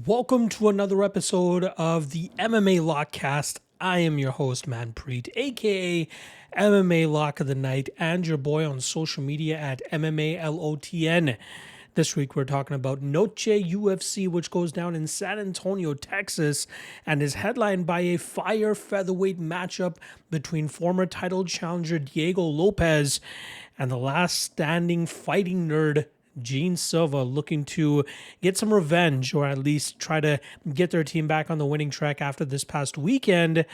Welcome to another episode of the MMA Lockcast. I am your host, Manpreet, aka MMA Lock of the Night, and your boy on social media at MMALOTN. This week we're talking about Noche UFC, which goes down in San Antonio, Texas, and is headlined by a fire featherweight matchup between former title challenger Diego Lopes and the last standing fighting nerd Silva, looking to get some revenge or at least try to get their team back on the winning track after this past weekend.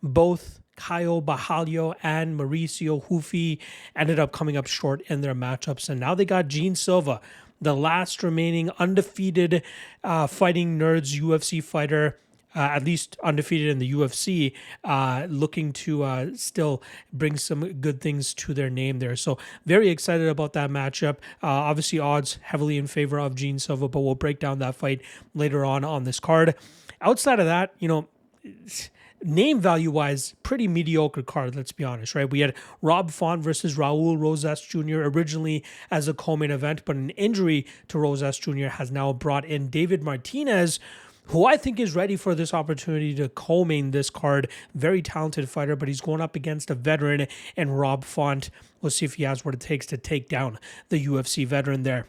Both Caio Borralho and Mauricio Hufi ended up coming up short in their matchups, and now they got Silva, the last remaining undefeated fighting nerds UFC fighter, at least undefeated in the UFC, looking to still bring some good things to their name there. So very excited about that matchup. Obviously odds heavily in favor of Silva, but we'll break down that fight later on this card. Outside of that, name value wise, pretty mediocre card, let's be honest, right? We had Rob Font versus Raul Rosas Jr. originally as a co-main event, but an injury to Rosas Jr. has now brought in David Martinez, who I think is ready for this opportunity to co-main this card. Very talented fighter, but he's going up against a veteran and Rob Font. We'll see if he has what it takes to take down the UFC veteran there.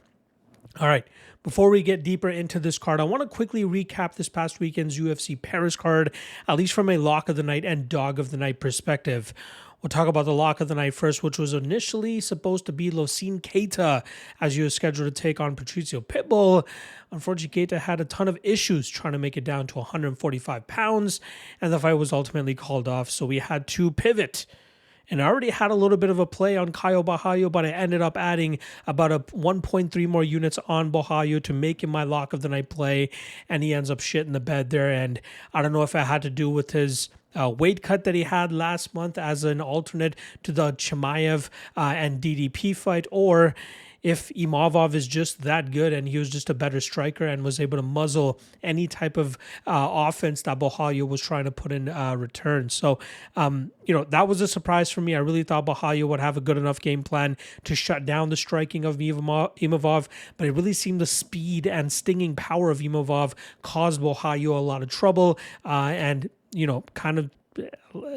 All right, before we get deeper into this card, I want to quickly recap this past weekend's UFC Paris card, at least from a lock of the night and dog of the night perspective. We'll talk about the lock of the night first, which was initially supposed to be Losine Keita, as he was scheduled to take on Patricio Pitbull. Unfortunately, Keita had a ton of issues trying to make it down to 145 pounds, and the fight was ultimately called off, so we had to pivot. And I already had a little bit of a play on Caio Borralho, but I ended up adding about 1.3 more units on Borralho to make him my lock of the night play, and he ends up shit in the bed there. And I don't know if it had to do with his weight cut that he had last month as an alternate to the Chimaev and DDP fight, or if Imavov is just that good and he was just a better striker and was able to muzzle any type of offense that Borralho was trying to put in return. So, that was a surprise for me. I really thought Borralho would have a good enough game plan to shut down the striking of Imavov, but it really seemed the speed and stinging power of Imavov caused Borralho a lot of trouble and kind of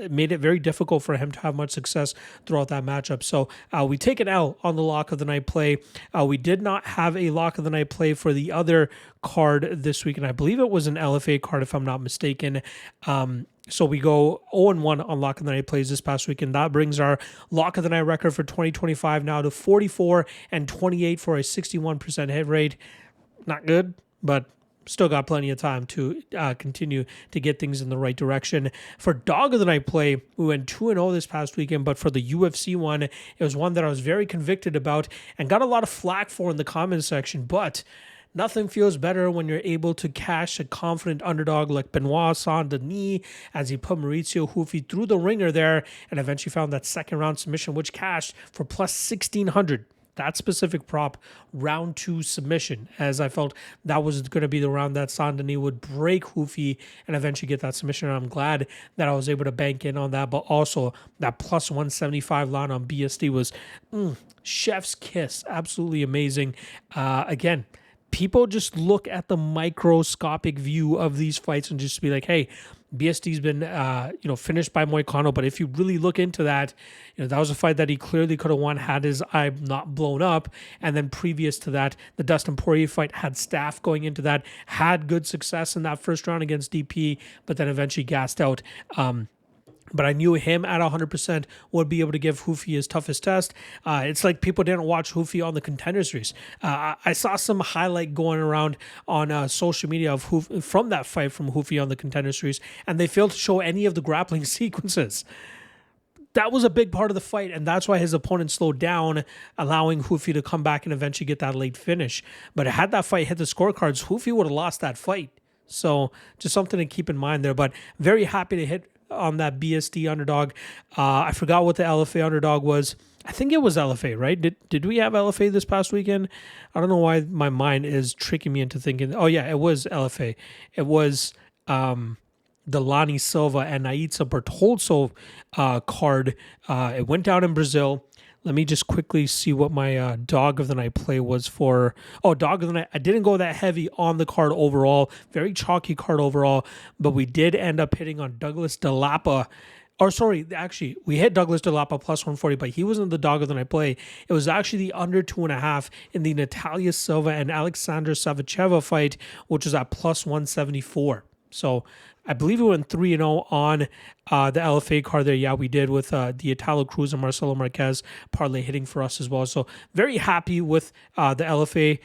made it very difficult for him to have much success throughout that matchup. So we take it out on the lock of the night play. We did not have a lock of the night play for the other card this week, and I believe it was an LFA card if I'm not mistaken. So we go 0-1 on lock of the night plays this past week, and that brings our lock of the night record for 2025 now to 44-28 for a 61% hit rate. Not good, but still got plenty of time to continue to get things in the right direction. For dog of the night play, we went 2-0 this past weekend, but for the UFC one, it was one that I was very convicted about and got a lot of flack for in the comment section, but nothing feels better when you're able to cash a confident underdog like Benoit Saint-Denis as he put Mauricio Hufi through the ringer there and eventually found that second round submission, which cashed for plus 1,600. That specific prop, round 2 submission, as I felt that was going to be the round that Saint-Denis would break Hufi and eventually get that submission. And I'm glad that I was able to bank in on that, but also that plus 175 line on BSD was chef's kiss. Absolutely amazing. Again, people just look at the microscopic view of these fights and just be like, hey, BSD's been, finished by Moicano, but if you really look into that, that was a fight that he clearly could have won had his eye not blown up. And then previous to that, the Dustin Poirier fight had staff going into that, had good success in that first round against DP, but then eventually gassed out. But I knew him at 100% would be able to give Hufi his toughest test. It's like people didn't watch Hufi on the Contender Series. I saw some highlight going around on social media of Hufi, from that fight from Hufi on the Contender Series, and they failed to show any of the grappling sequences. That was a big part of the fight, and that's why his opponent slowed down, allowing Hufi to come back and eventually get that late finish. But had that fight hit the scorecards, Hufi would have lost that fight. So just something to keep in mind there, but very happy to hit on that BSD underdog. I forgot what the LFA underdog was. I think it was LFA, right? Did we have LFA this past weekend? I don't know why my mind is tricking me into thinking. Oh yeah, it was LFA. It was Delani Silva and Naitza Bertolso card. It went down in Brazil. Let me just quickly see what my dog of the night play was for. Oh, dog of the night. I didn't go that heavy on the card overall. Very chalky card overall, but we did end up hitting on Douglas Delapa. Or sorry, actually, we hit Douglas Delapa plus 140, but he wasn't the dog of the night play. It was actually the under 2.5 in the Natalia Silva and Alexandra Savacheva fight, which was at plus 174. So I believe we went 3-0 on the LFA card there. Yeah, we did with the Italo Cruz and Marcelo Marquez parlay hitting for us as well. So very happy with the LFA.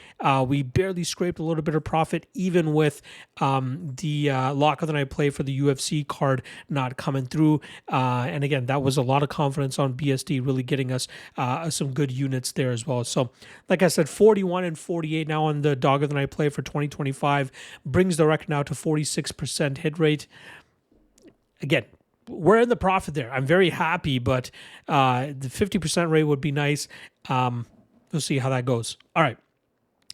We barely scraped a little bit of profit, even with the lock of the night play for the UFC card not coming through. And again, that was a lot of confidence on BSD really getting us some good units there as well. So like I said, 41 and 48 now on the dog of the night play for 2025 brings the record now to 46% hit rate. Again, we're in the profit there. I'm very happy, but the 50% rate would be nice. We'll see how that goes. All right.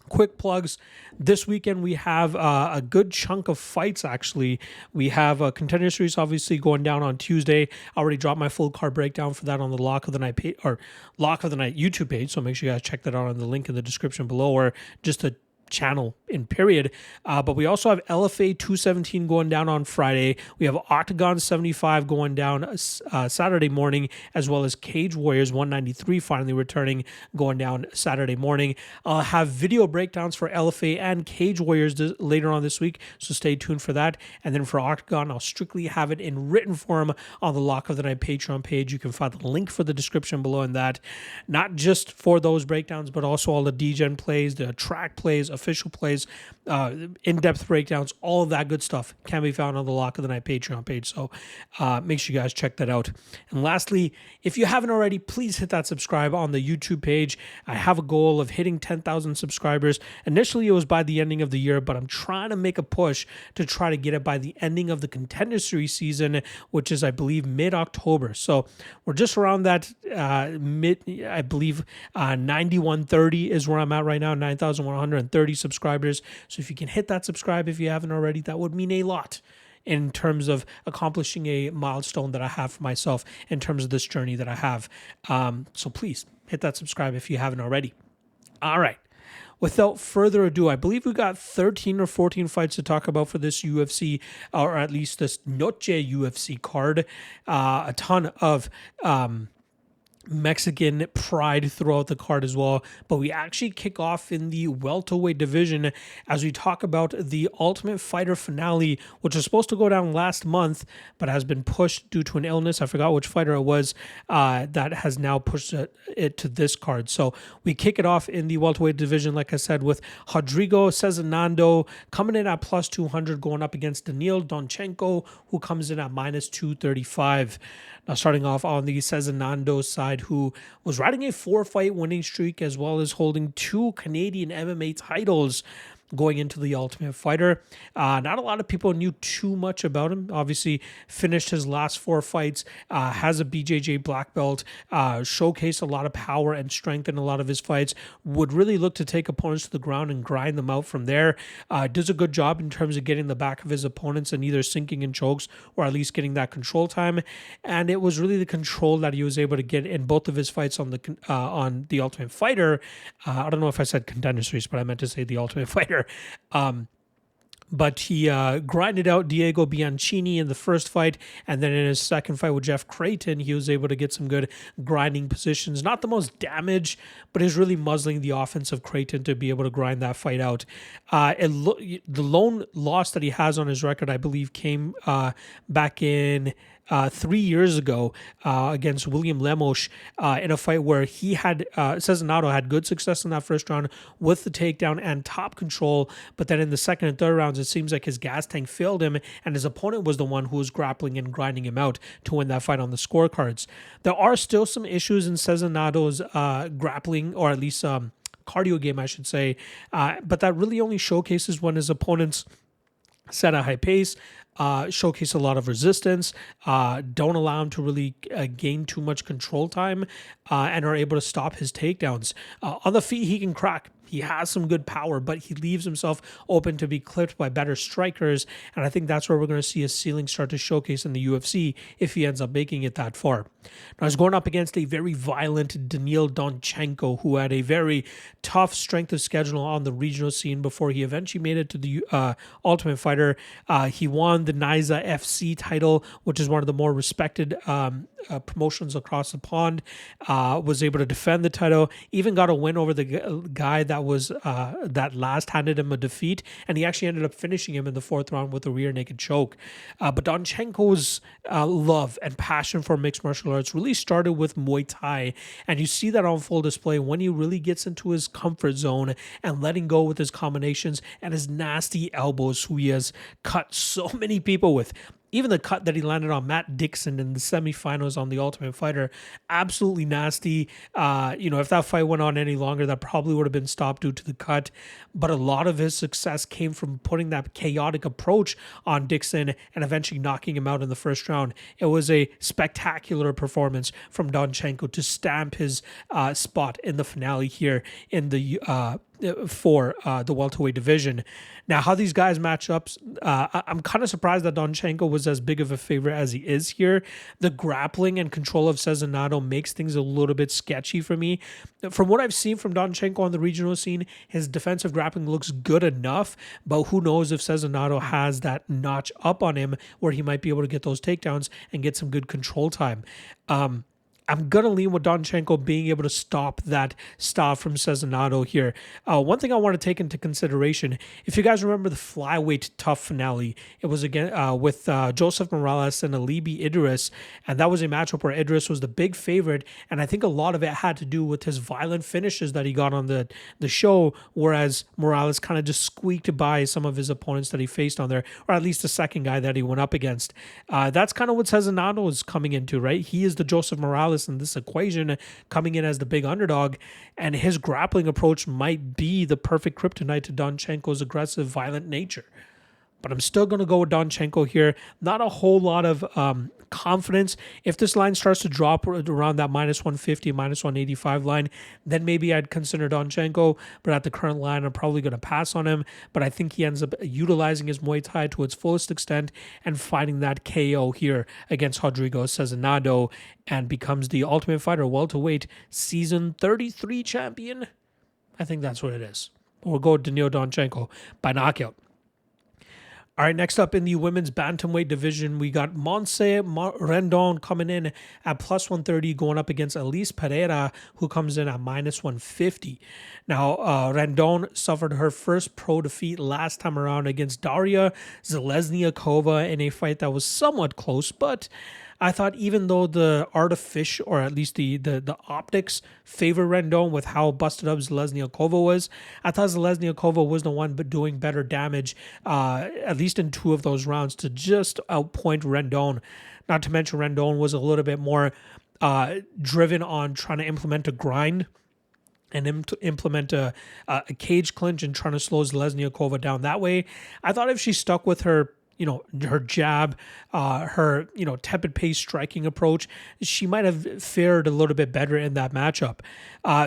Quick plugs. This weekend we have a good chunk of fights, actually. We have a Contender Series obviously going down on Tuesday. I already dropped my full card breakdown for that on the Lock of the Night page, or Lock of the Night YouTube page, so make sure you guys check that out on the link in the description below, or just a channel in period. But we also have LFA 217 going down on Friday. We have Octagon 75 going down Saturday morning, as well as Cage Warriors 193 finally returning, going down Saturday morning. I'll have video breakdowns for LFA and Cage Warriors later on this week, so stay tuned for that. And then for Octagon, I'll strictly have it in written form on the Lock of the Night Patreon page. You can find the link for the description below in that. Not just for those breakdowns, but also all the DGen plays, the track plays, official plays, in-depth breakdowns, all of that good stuff can be found on the Lock of the Night Patreon page. So make sure you guys check that out. And lastly, if you haven't already, please hit that subscribe on the YouTube page. I have a goal of hitting 10,000 subscribers. Initially, it was by the ending of the year, but I'm trying to make a push to try to get it by the ending of the Contender Series season, which is, I believe, mid-October. So we're just around that I believe 9130 is where I'm at right now, 9,130 subscribers. So if you can hit that subscribe if you haven't already, that would mean a lot in terms of accomplishing a milestone that I have for myself in terms of this journey that I have. So please hit that subscribe if you haven't already. All right. Without further ado, I believe we got 13 or 14 fights to talk about for this UFC, or at least this Noche UFC card. A ton of Mexican pride throughout the card as well, but we actually kick off in the welterweight division as we talk about the Ultimate Fighter finale, which was supposed to go down last month but has been pushed due to an illness. I forgot which fighter it was that has now pushed it to this card. So we kick it off in the welterweight division, like I said, with Rodrigo Sezinando coming in at plus 200, going up against Daniil Donchenko, who comes in at minus 235. Now, starting off on the Sezinando side, who was riding a 4-fight winning streak as well as holding 2 Canadian MMA titles going into the Ultimate Fighter. Not a lot of people knew too much about him. Obviously, finished his last 4 fights, has a BJJ black belt, showcased a lot of power and strength in a lot of his fights, would really look to take opponents to the ground and grind them out from there. Does a good job in terms of getting the back of his opponents and either sinking in chokes or at least getting that control time. And it was really the control that he was able to get in both of his fights on the Ultimate Fighter. I don't know if I said Contender Series, but I meant to say the Ultimate Fighter. But he grinded out Diego Bianchini in the first fight, and then in his second fight with Jeff Creighton, he was able to get some good grinding positions. Not the most damage, but is really muzzling the offense of Creighton to be able to grind that fight out. The lone loss that he has on his record, I believe, came back in 3 years ago against William Lemos in a fight where he had Sezinando had good success in that first round with the takedown and top control, but then in the second and third rounds it seems like his gas tank failed him and his opponent was the one who was grappling and grinding him out to win that fight on the scorecards. There are still some issues in Sezinando's grappling, or at least cardio game, I should say, but that really only showcases when his opponents set a high pace, showcase a lot of resistance, don't allow him to really gain too much control time, and are able to stop his takedowns. On the feet, he can crack. He has some good power, but he leaves himself open to be clipped by better strikers. And I think that's where we're going to see his ceiling start to showcase in the UFC if he ends up making it that far. Now, he's going up against a very violent Daniil Donchenko, who had a very tough strength of schedule on the regional scene before he eventually made it to the Ultimate Fighter. He won the NYSA FC title, which is one of the more respected promotions across the pond. Was able to defend the title, even got a win over the guy that last handed him a defeat, and he actually ended up finishing him in the fourth round with a rear naked choke. But Donchenko's love and passion for mixed martial arts really started with Muay Thai, and you see that on full display when he really gets into his comfort zone and letting go with his combinations and his nasty elbows, who he has cut so many people with. Even the cut that he landed on Matt Dixon in the semifinals on The Ultimate Fighter, absolutely nasty. If that fight went on any longer, that probably would have been stopped due to the cut. But a lot of his success came from putting that chaotic approach on Dixon and eventually knocking him out in the first round. It was a spectacular performance from Donchenko to stamp his spot in the finale here in the for the welterweight division. Now, how these guys match up, I'm kind of surprised that Donchenko was as big of a favorite as he is here. The grappling and control of Sezinando makes things a little bit sketchy for me. From what I've seen from Donchenko on the regional scene, his defensive grappling looks good enough, but who knows if Sezinando has that notch up on him where he might be able to get those takedowns and get some good control time. I'm going to lean with Donchenko being able to stop that style from Sezinando here. One thing I want to take into consideration, if you guys remember the flyweight tough finale, it was again with Joseph Morales and Alibi Idris, and that was a matchup where Idris was the big favorite, and I think a lot of it had to do with his violent finishes that he got on the show, whereas Morales kind of just squeaked by some of his opponents that he faced on there, or at least the second guy that he went up against. That's kind of what Sezinando is coming into, right? He is the Joseph Morales in this equation, coming in as the big underdog, and his grappling approach might be the perfect kryptonite to Donchenko's aggressive, violent nature. But I'm still going to go with Donchenko here. Not a whole lot of confidence. If this line starts to drop around that -150, -185 line, then maybe I'd consider Donchenko. But at the current line, I'm probably going to pass on him. But I think he ends up utilizing his Muay Thai to its fullest extent and finding that KO here against Rodrigo Cezinado and becomes the Ultimate Fighter welterweight season 33 champion. I think that's what it is. We'll go with Daniil Donchenko by knockout. All right, next up in the women's bantamweight division, we got Rendon coming in at +130, going up against Elise Pereira, who comes in at -150. Now, Rendon suffered her first pro defeat last time around against Daria Zelezniakova in a fight that was somewhat close, but I thought even though the artificial, or at least the optics favor Rendon with how busted up Zelezniakova was, I thought Zelezniakova was the one but doing better damage, at least in two of those rounds, to just outpoint Rendon. Not to mention Rendon was a little bit more driven on trying to implement a grind and implement a cage clinch and trying to slow Zelezniakova down that way. I thought if she stuck with her her jab, her, tepid pace striking approach, she might have fared a little bit better in that matchup.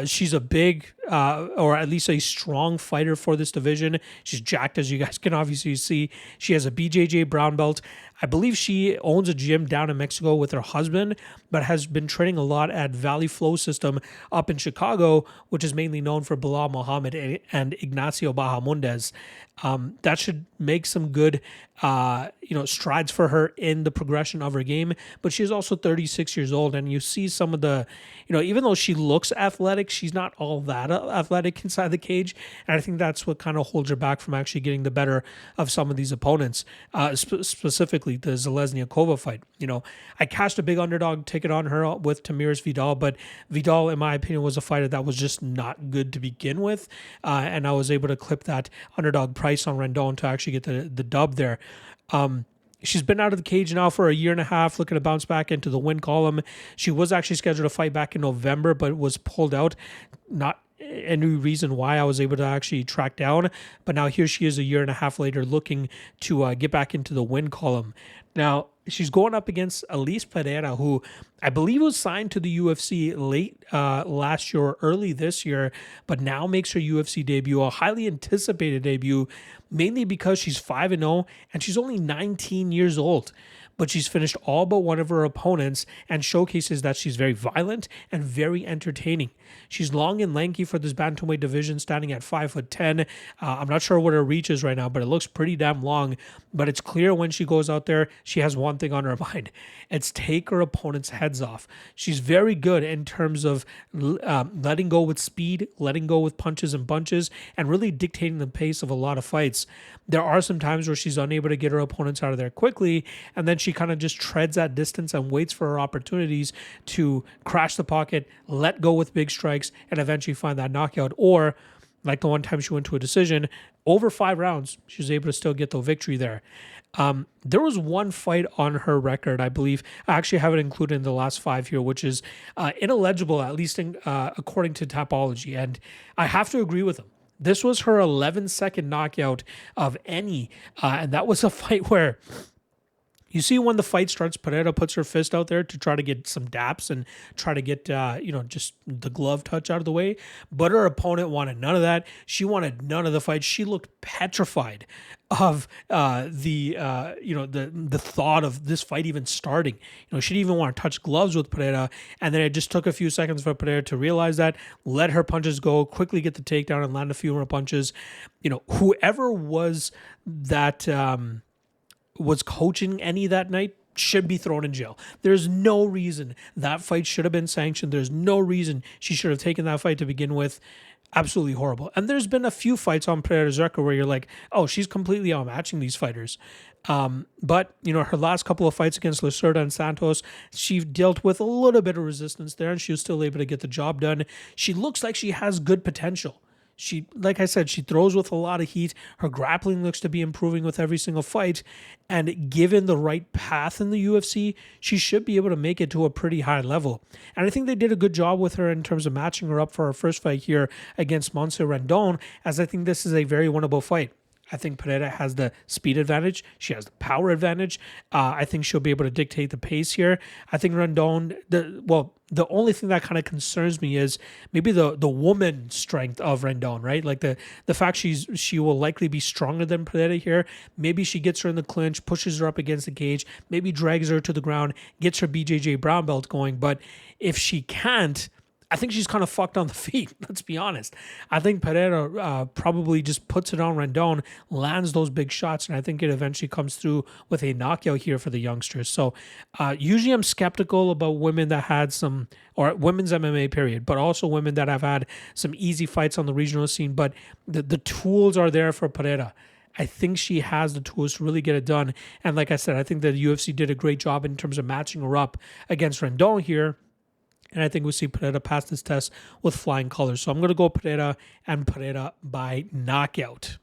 She's a big, or at least a strong fighter for this division. She's jacked, as you guys can obviously see. She has a BJJ brown belt. I believe she owns a gym down in Mexico with her husband, but has been training a lot at Valley Flow System up in Chicago, which is mainly known for Bilal Muhammad and Ignacio Bahamondes. That should make some good, strides for her in the progression of her game. But she's also 36 years old, and you see some of the, even though she looks athletic, she's not all that athletic inside the cage. And I think that's what kind of holds her back from actually getting the better of some of these opponents, specifically the Zelezniakova fight. I cashed a big underdog ticket on her with Tamiris Vidal, but Vidal, in my opinion, was a fighter that was just not good to begin with. And I was able to clip that underdog price on Rendon to actually get the dub there. She's been out of the cage now for a year and a half, looking to bounce back into the win column. She was actually scheduled to fight back in November, but was pulled out. Not any reason why I was able to actually track down. But now here she is a year and a half later looking to get back into the win column. Now, She's going up against Elise Pereira, who I believe was signed to the UFC late last year or early this year, but now makes her UFC debut, a highly anticipated debut, mainly because she's 5-0 and she's only 19 years old. But she's finished all but one of her opponents and showcases that she's very violent and very entertaining. She's long and lanky for this bantamweight division, standing at 5'10". I'm not sure what her reach is right now, but it looks pretty damn long. But it's clear when she goes out there, she has one thing on her mind. It's take her opponent's heads off. She's very good in terms of letting go with speed, letting go with punches and bunches, and really dictating the pace of a lot of fights. There are some times where she's unable to get her opponents out of there quickly, and then she kind of just treads that distance and waits for her opportunities to crash the pocket, let go with big strikes, and eventually find that knockout. Or, like the one time she went to a decision, over 5 rounds, she was able to still get the victory there. There was one fight on her record, I believe. I actually have it included in the last 5 here, which is ineligible, at least according to Tapology. And I have to agree with them. This was her 11-second knockout of any, and that was a fight where you see when the fight starts, Pereira puts her fist out there to try to get some daps and try to get, just the glove touch out of the way. But her opponent wanted none of that. She wanted none of the fight. She looked petrified of the thought of this fight even starting. She didn't even want to touch gloves with Pereira. And then it just took a few seconds for Pereira to realize that, let her punches go, quickly get the takedown and land a few more punches. Whoever was that... was coaching any that night should be thrown in jail. There's no reason that fight should have been sanctioned. There's no reason she should have taken that fight to begin with. Absolutely horrible. And there's been a few fights on Pereira's record where you're like, oh, she's completely outmatching these fighters. But her last couple of fights against Lacerda and Santos, she dealt with a little bit of resistance there, and she was still able to get the job done. She looks like she has good potential. She, like I said, she throws with a lot of heat. Her grappling looks to be improving with every single fight. And given the right path in the UFC, she should be able to make it to a pretty high level. And I think they did a good job with her in terms of matching her up for her first fight here against Monse Rendon, as I think this is a very winnable fight. I think Pereira has the speed advantage. She has the power advantage. I think she'll be able to dictate the pace here. I think Rendon, the only thing that kind of concerns me is maybe the woman strength of Rendon, right? Like the fact she will likely be stronger than Pereira here. Maybe she gets her in the clinch, pushes her up against the cage, maybe drags her to the ground, gets her BJJ brown belt going. But if she can't, I think she's kind of fucked on the feet, let's be honest. I think Pereira probably just puts it on Rendon, lands those big shots, and I think it eventually comes through with a knockout here for the youngsters. So usually I'm skeptical about women that had some, or women's MMA period, but also women that have had some easy fights on the regional scene. But the tools are there for Pereira. I think she has the tools to really get it done. And like I said, I think the UFC did a great job in terms of matching her up against Rendon here. And I think we see Pereira pass this test with flying colors. So I'm going to go Pereira and Pereira by knockout.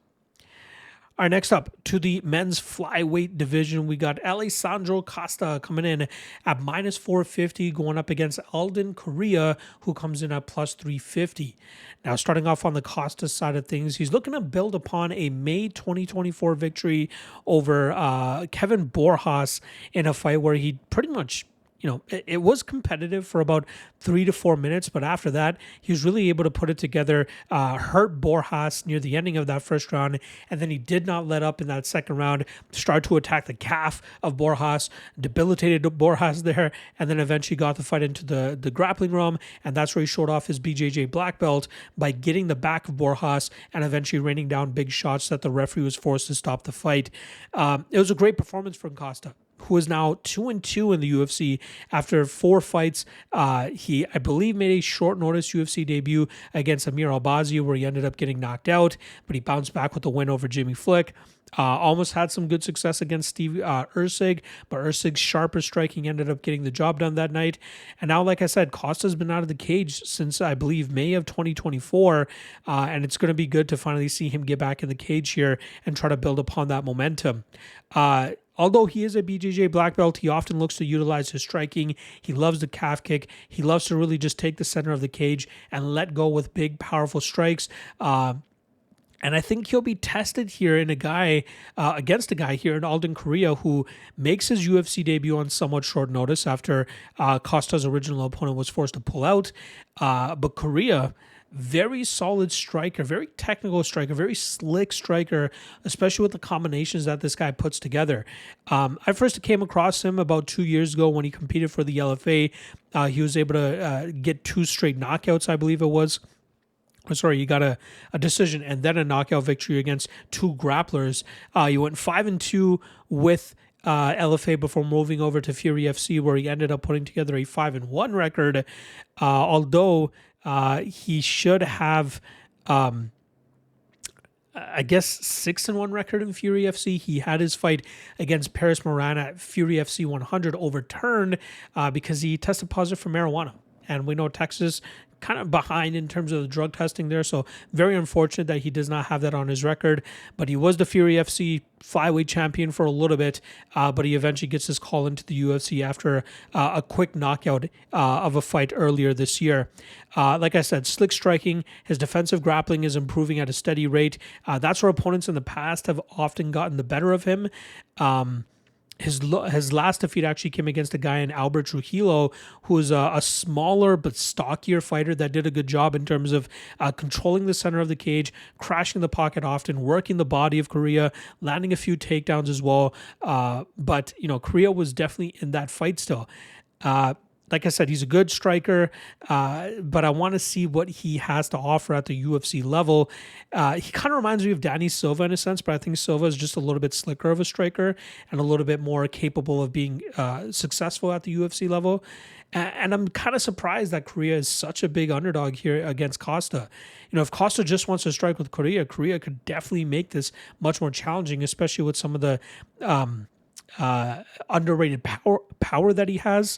All right, next up to the men's flyweight division, we got Alessandro Costa coming in at minus 450, going up against Alden Coria, who comes in at plus 350. Now, starting off on the Costa side of things, he's looking to build upon a May 2024 victory over Kevin Borjas in a fight where he pretty much, it was competitive for about 3 to 4 minutes, but after that, he was really able to put it together, hurt Borjas near the ending of that first round, and then he did not let up in that second round, started to attack the calf of Borjas, debilitated Borjas there, and then eventually got the fight into the grappling room, and that's where he showed off his BJJ black belt by getting the back of Borjas and eventually raining down big shots that the referee was forced to stop the fight. It was a great performance from Costa, who is now 2-2 in the UFC after 4 fights. He, I believe, made a short notice UFC debut against Amir Albazi, where he ended up getting knocked out, but he bounced back with a win over Jimmy Flick. Almost had some good success against Steve Erceg, but Erceg's sharper striking ended up getting the job done that night. And now, like I said, Costa's been out of the cage since, I believe, May of 2024, and it's going to be good to finally see him get back in the cage here and try to build upon that momentum. Although he is a BJJ black belt, he often looks to utilize his striking. He loves the calf kick. He loves to really just take the center of the cage and let go with big, powerful strikes. And I think he'll be tested here in against a guy here in Alden Coria, who makes his UFC debut on somewhat short notice after Costa's original opponent was forced to pull out. But Coria, very solid striker, very technical striker, very slick striker, especially with the combinations that this guy puts together. I first came across him about 2 years ago when he competed for the LFA. He was able to get 2 straight knockouts, I believe it was. Sorry, you got a decision and then a knockout victory against 2 grapplers. You went 5-2 with LFA before moving over to Fury FC, where he ended up putting together a 5-1 record. Although he should have, I guess, 6-1 record in Fury FC. He had his fight against Paris Moran at Fury FC 100 overturned because he tested positive for marijuana. And we know Texas kind of behind in terms of the drug testing there. So very unfortunate that he does not have that on his record. But he was the Fury FC flyweight champion for a little bit. But he eventually gets his call into the UFC after a quick knockout of a fight earlier this year. Like I said, slick striking. His defensive grappling is improving at a steady rate. That's where opponents in the past have often gotten the better of him. His last defeat actually came against a guy in Albert Trujillo, who is a smaller but stockier fighter that did a good job in terms of controlling the center of the cage, crashing the pocket often, working the body of Coria, landing a few takedowns as well. But Coria was definitely in that fight still. Like I said, he's a good striker, but I want to see what he has to offer at the UFC level. He kind of reminds me of Danny Silva in a sense, but I think Silva is just a little bit slicker of a striker and a little bit more capable of being successful at the UFC level. And I'm kind of surprised that Coria is such a big underdog here against Costa. If Costa just wants to strike with Coria could definitely make this much more challenging, especially with some of the underrated power that he has.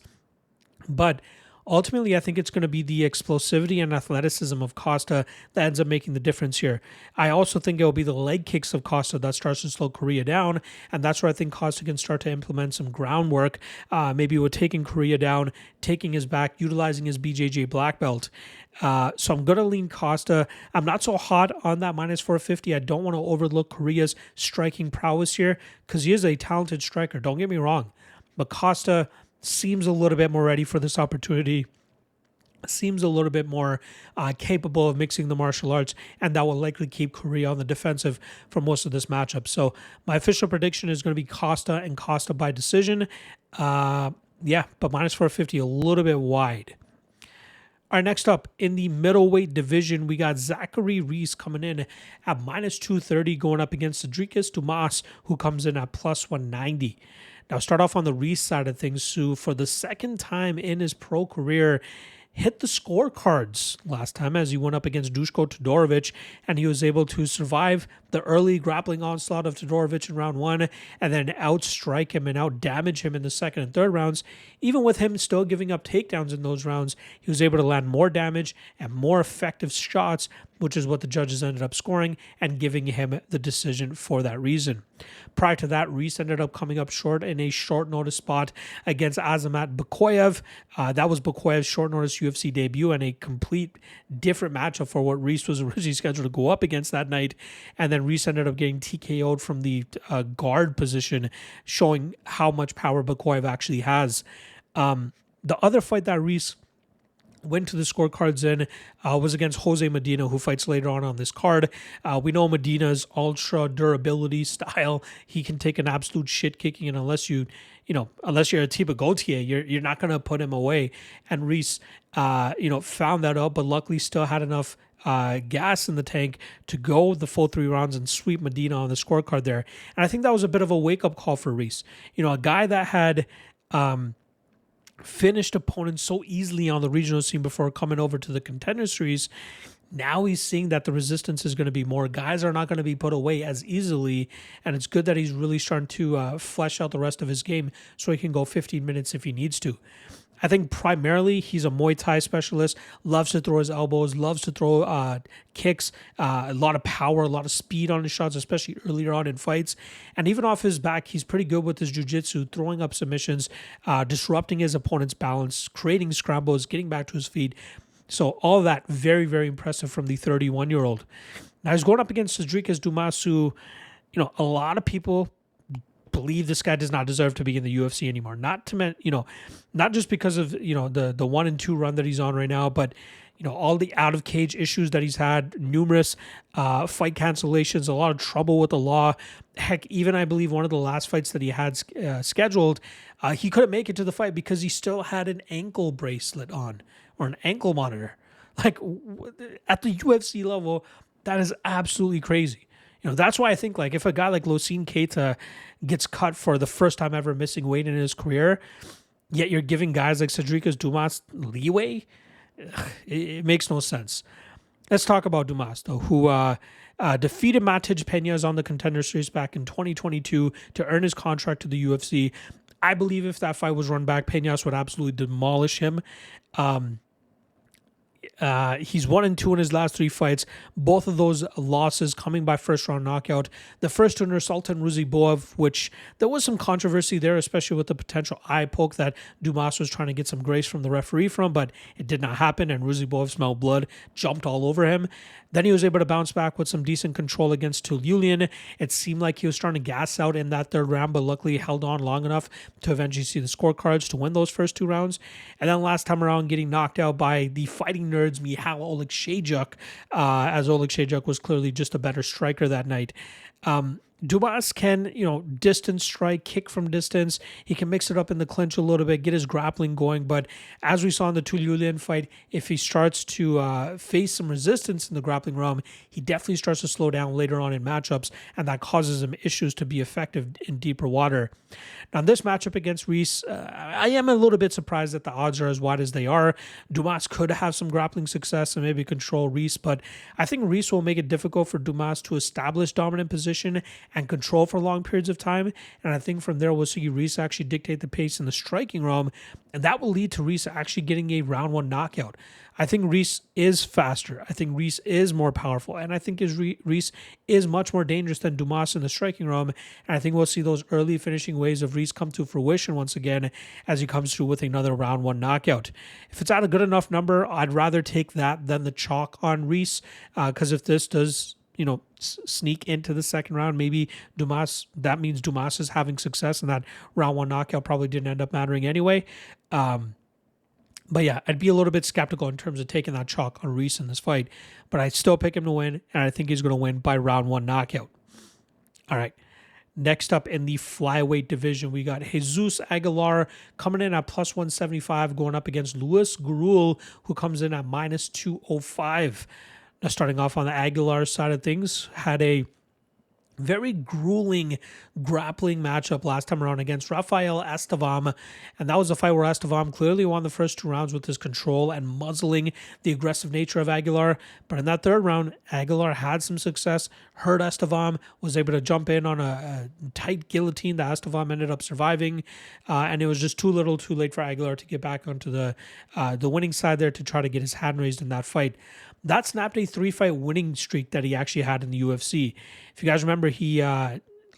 But ultimately, I think it's going to be the explosivity and athleticism of Costa that ends up making the difference here. I also think it will be the leg kicks of Costa that starts to slow Coria down, and that's where I think Costa can start to implement some groundwork, maybe with taking Coria down, taking his back, utilizing his BJJ black belt. So I'm going to lean Costa. I'm not so hot on that minus 450. I don't want to overlook Coria's striking prowess here because he is a talented striker. Don't get me wrong. But Costa seems a little bit more ready for this opportunity, seems a little bit more capable of mixing the martial arts, and that will likely keep Coria on the defensive for most of this matchup. So my official prediction is going to be Costa and Costa by decision. But minus 450, a little bit wide. All right, next up, in the middleweight division, we got Zachary Reese coming in at minus 230, going up against Cedricus Dumas, who comes in at plus 190. Now, start off on the Reese side of things. Sue, for the second time in his pro career, hit the scorecards last time as he went up against Duško Todorovic, and he was able to survive the early grappling onslaught of Todorovic in round 1 and then outstrike him and outdamage him in the second and third rounds. Even with him still giving up takedowns in those rounds, he was able to land more damage and more effective shots, which is what the judges ended up scoring and giving him the decision for that reason. Prior to that, Reese ended up coming up short in a short notice spot against Azamat Bakoyev. That was Bakoyev's short notice UFC debut and a complete different matchup for what Reese was originally scheduled to go up against that night. And then Reese ended up getting TKO'd from the guard position, showing how much power Bakoyev actually has. The other fight that Reese went to the scorecards in was against Jose Medina, who fights later on this card. We know Medina's ultra durability style. He can take an absolute shit kicking, and unless you're a Tiba Gautier, you're not going to put him away. And Reese, found that out, but luckily still had enough gas in the tank to go the full 3 rounds and sweep Medina on the scorecard there. And I think that was a bit of a wake-up call for Reese. A guy that had finished opponents so easily on the regional scene before coming over to the Contender Series. Now he's seeing that the resistance is going to be more. Guys are not going to be put away as easily, and it's good that he's really starting to flesh out the rest of his game so he can go 15 minutes if he needs to. I think primarily he's a Muay Thai specialist, loves to throw his elbows, loves to throw kicks, a lot of power, a lot of speed on his shots, especially earlier on in fights. And even off his back, he's pretty good with his jiu-jitsu, throwing up submissions, disrupting his opponent's balance, creating scrambles, getting back to his feet. So all of that very, very impressive from the 31-year-old. Now he's going up against Cedric Dumas, who, a lot of people believe this guy does not deserve to be in the UFC anymore. Not just because of, the 1-2 run that he's on right now, but all the out of cage issues that he's had, numerous fight cancellations, a lot of trouble with the law. Heck, even I believe one of the last fights that he had scheduled, he couldn't make it to the fight because he still had an ankle bracelet on, or an ankle monitor. Like, at the UFC level, that is absolutely crazy. That's why I think, like, if a guy like Losine Keita gets cut for the first time ever missing weight in his career, yet you're giving guys like Cedric Dumas leeway, it makes no sense. Let's talk about Dumas, though, who defeated Matic Peñas on the Contender Series back in 2022 to earn his contract to the UFC. I believe if that fight was run back, Peñas would absolutely demolish him. He's 1-2 in his last 3 fights. Both of those losses coming by first round knockout. The first under Sultan Ruziboev, which there was some controversy there, especially with the potential eye poke that Dumas was trying to get some grace from the referee from, but it did not happen, and Ruziboev smelled blood, jumped all over him. Then he was able to bounce back with some decent control against Tuliulian. It seemed like he was trying to gas out in that third round, but luckily held on long enough to eventually see the scorecards to win those first 2 rounds. And then last time around, getting knocked out by the Fighting Nerds Michal Oleksiejczuk, as Oleksiejczuk was clearly just a better striker that night. Dumas can, distance strike, kick from distance. He can mix it up in the clinch a little bit, get his grappling going. But as we saw in the Tuliulian fight, if he starts to face some resistance in the grappling realm, he definitely starts to slow down later on in matchups, and that causes him issues to be effective in deeper water. Now, in this matchup against Reese, I am a little bit surprised that the odds are as wide as they are. Dumas could have some grappling success and maybe control Reese, but I think Reese will make it difficult for Dumas to establish dominant position and control for long periods of time. And I think from there, we'll see Reese actually dictate the pace in the striking realm, and that will lead to Reese actually getting a round 1 knockout. I think Reese is faster. I think Reese is more powerful. And I think Reese is much more dangerous than Dumas in the striking realm. And I think we'll see those early finishing ways of Reese come to fruition once again as he comes through with another round 1 knockout. If it's at a good enough number, I'd rather take that than the chalk on Reese. Because if this does sneak into the second round, maybe that means Dumas is having success, and that round 1 knockout probably didn't end up mattering anyway. But yeah, I'd be a little bit skeptical in terms of taking that chalk on Reese in this fight, but I still pick him to win, and I think he's going to win by round 1 knockout. All right. Next up in the flyweight division, we got Jesus Aguilar coming in at plus 175, going up against Luis Gurule, who comes in at minus 205. Now, starting off on the Aguilar side of things, had a very grueling grappling matchup last time around against Rafael Estevam, and that was a fight where Estevam clearly won the first 2 rounds with his control and muzzling the aggressive nature of Aguilar. But in that third round, Aguilar had some success, hurt Estevam, was able to jump in on a tight guillotine that Estevam ended up surviving, and it was just too little too late for Aguilar to get back onto the winning side there to try to get his hand raised in that fight. That snapped a 3-fight winning streak that he actually had in the UFC. If you guys remember, he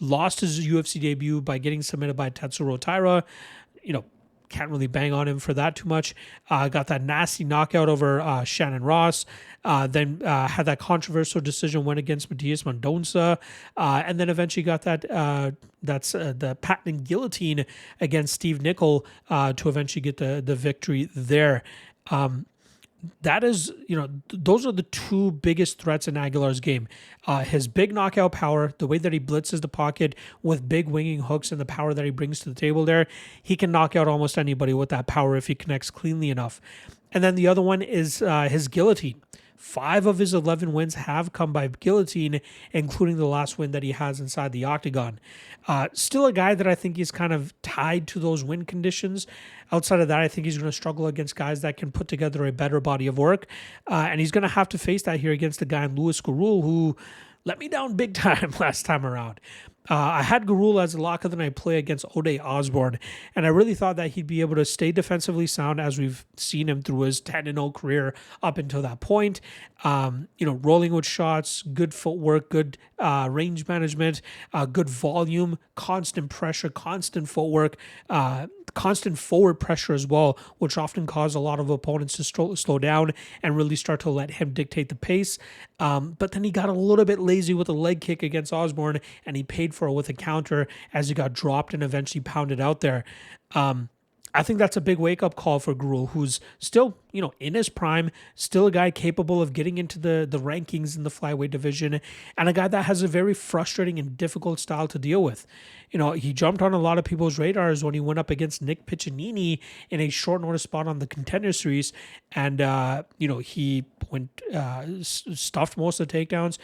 lost his UFC debut by getting submitted by Tetsuro Taira. Can't really bang on him for that too much. Got that nasty knockout over Shannon Ross. Then had that controversial decision win against Matias Mendonça. And then eventually got the patented guillotine against Steve Nicol to eventually get the victory there. That is, those are the 2 biggest threats in Aguilar's game. His big knockout power, the way that he blitzes the pocket with big winging hooks and the power that he brings to the table there, he can knock out almost anybody with that power if he connects cleanly enough. And then the other one is his guillotine. 5 of his 11 wins have come by guillotine, including the last win that he has inside the octagon. Still a guy that I think is kind of tied to those win conditions. Outside of that, I think he's going to struggle against guys that can put together a better body of work. And he's going to have to face that here against a guy in Luis Gurule, who let me down big time last time around. I had Gurule as a lock of the night play against Ode Osborne, and I really thought that he'd be able to stay defensively sound as we've seen him through his 10-0 career up until that point. Rolling with shots, good footwork, good range management, good volume, constant pressure, constant footwork, constant forward pressure as well, which often caused a lot of opponents to slow down and really start to let him dictate the pace. But then he got a little bit lazy with a leg kick against Osborne, and he paid for it with a counter as he got dropped and eventually pounded out there. I think that's a big wake-up call for Gurule, who's still, in his prime, still a guy capable of getting into the rankings in the flyweight division, and a guy that has a very frustrating and difficult style to deal with. He jumped on a lot of people's radars when he went up against Nick Piccinini in a short notice spot on the Contender Series, and, he stuffed most of the takedowns,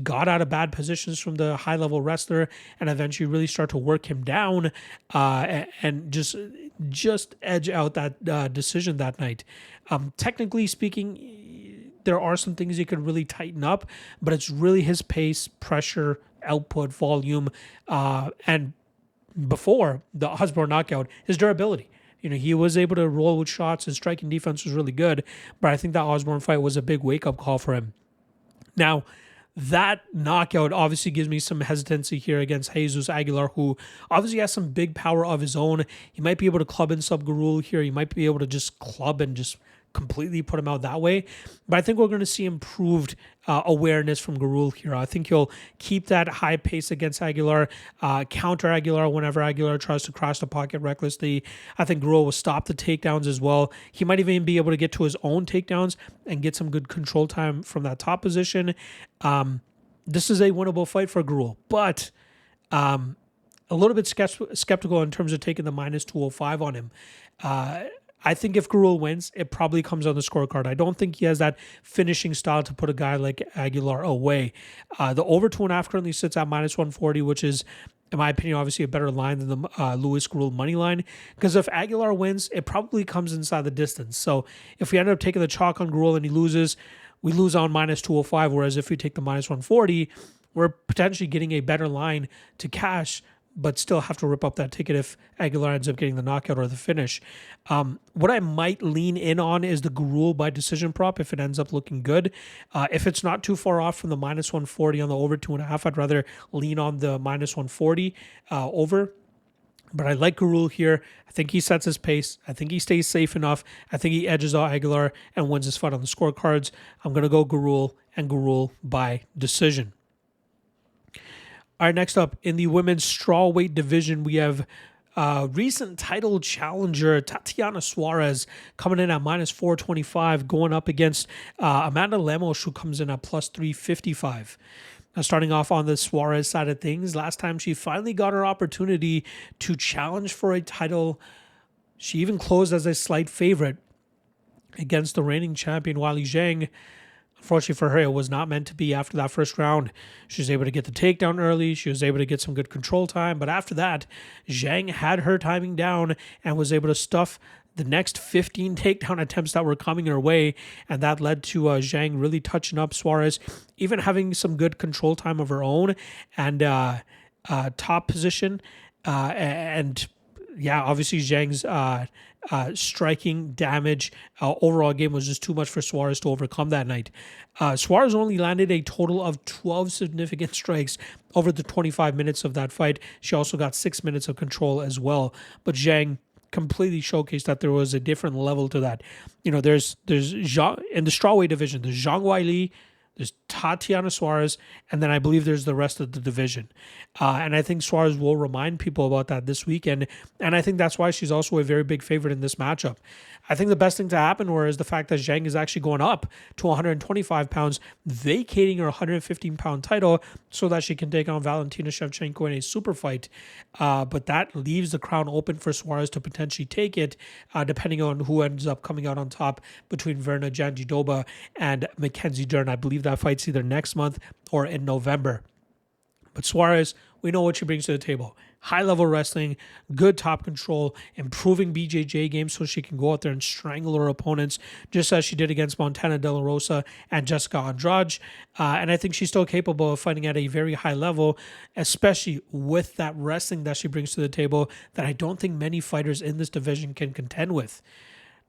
got out of bad positions from the high-level wrestler, and eventually really start to work him down and just edge out that decision that night. Technically speaking, there are some things he could really tighten up, but it's really his pace, pressure, output, volume, and before the Osborne knockout, his durability. He was able to roll with shots. His striking defense was really good, but I think that Osborne fight was a big wake-up call for him. Now, that knockout obviously gives me some hesitancy here against Jesus Aguilar, who obviously has some big power of his own. He might be able to club and sub Gurule here. He might be able to just club and just completely put him out that way. But I think we're going to see improved awareness from Gurule here. I think he'll keep that high pace against Aguilar, counter Aguilar whenever Aguilar tries to cross the pocket recklessly. I think Gurule will stop the takedowns as well. He might even be able to get to his own takedowns and get some good control time from that top position. This is a winnable fight for Gurule, but a little bit skeptical in terms of taking the minus 205 on him. I think if Gurule wins, it probably comes on the scorecard. I don't think he has that finishing style to put a guy like Aguilar away. The over 2.5 currently sits at minus 140, which is, in my opinion, obviously a better line than the Lewis Gurule money line. Because if Aguilar wins, it probably comes inside the distance. So if we end up taking the chalk on Gurule and he loses, we lose on minus 205. Whereas if we take the minus 140, we're potentially getting a better line to cash, but still have to rip up that ticket if Aguilar ends up getting the knockout or the finish. What I might lean in on is the Gurule by decision prop if it ends up looking good. If it's not too far off from the minus 140 on the over 2.5, I'd rather lean on the minus 140 over. But I like Gurule here. I think he sets his pace. I think he stays safe enough. I think he edges out Aguilar and wins his fight on the scorecards. I'm going to go Gurule and Gurule by decision. All right, next up, in the women's strawweight division, we have recent title challenger Tatiana Suarez coming in at minus 425, going up against Amanda Lemos, who comes in at plus 355. Now, starting off on the Suarez side of things, last time she finally got her opportunity to challenge for a title, she even closed as a slight favorite against the reigning champion Weili Zhang. Unfortunately for her, it was not meant to be after that first round. She was able to get the takedown early. She was able to get some good control time. But after that, Zhang had her timing down and was able to stuff the next 15 takedown attempts that were coming her way. And that led to Zhang really touching up Suarez, even having some good control time of her own and top position. And yeah, obviously Zhang's striking damage overall game was just too much for Suarez to overcome that night. Suarez only landed a total of 12 significant strikes over the 25 minutes of that fight. She also got 6 minutes of control as well. But Zhang completely showcased that there was a different level to that. There's Zhang, in the strawweight division, there's Zhang Weili, there's Tatiana Suarez, and then I believe there's the rest of the division. And I think Suarez will remind people about that this weekend. And I think that's why she's also a very big favorite in this matchup. I think the best thing to happen is the fact that Zhang is actually going up to 125 pounds, vacating her 115-pound title so that she can take on Valentina Shevchenko in a super fight. But that leaves the crown open for Suarez to potentially take it, depending on who ends up coming out on top between Verna Jandiroba and Mackenzie Dern. I believe that fight's either next month or in November. But Suarez, we know what she brings to the table. High-level wrestling, good top control, improving BJJ game so she can go out there and strangle her opponents, just as she did against Montana De La Rosa and Jessica Andrade. And I think she's still capable of fighting at a very high level, especially with that wrestling that she brings to the table that I don't think many fighters in this division can contend with.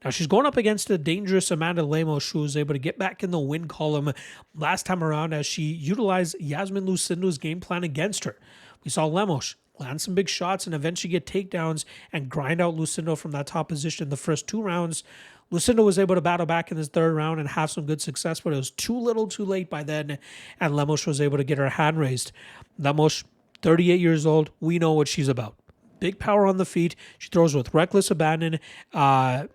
Now, she's going up against the dangerous Amanda Lemos, who was able to get back in the win column last time around as she utilized Yasmin Lucindo's game plan against her. We saw Lemos land some big shots and eventually get takedowns and grind out Lucindo from that top position in the first 2 rounds. Lucindo was able to battle back in this 3rd round and have some good success, but it was too little too late by then, and Lemos was able to get her hand raised. Lemos, 38 years old, we know what she's about. Big power on the feet. She throws with reckless abandon. Her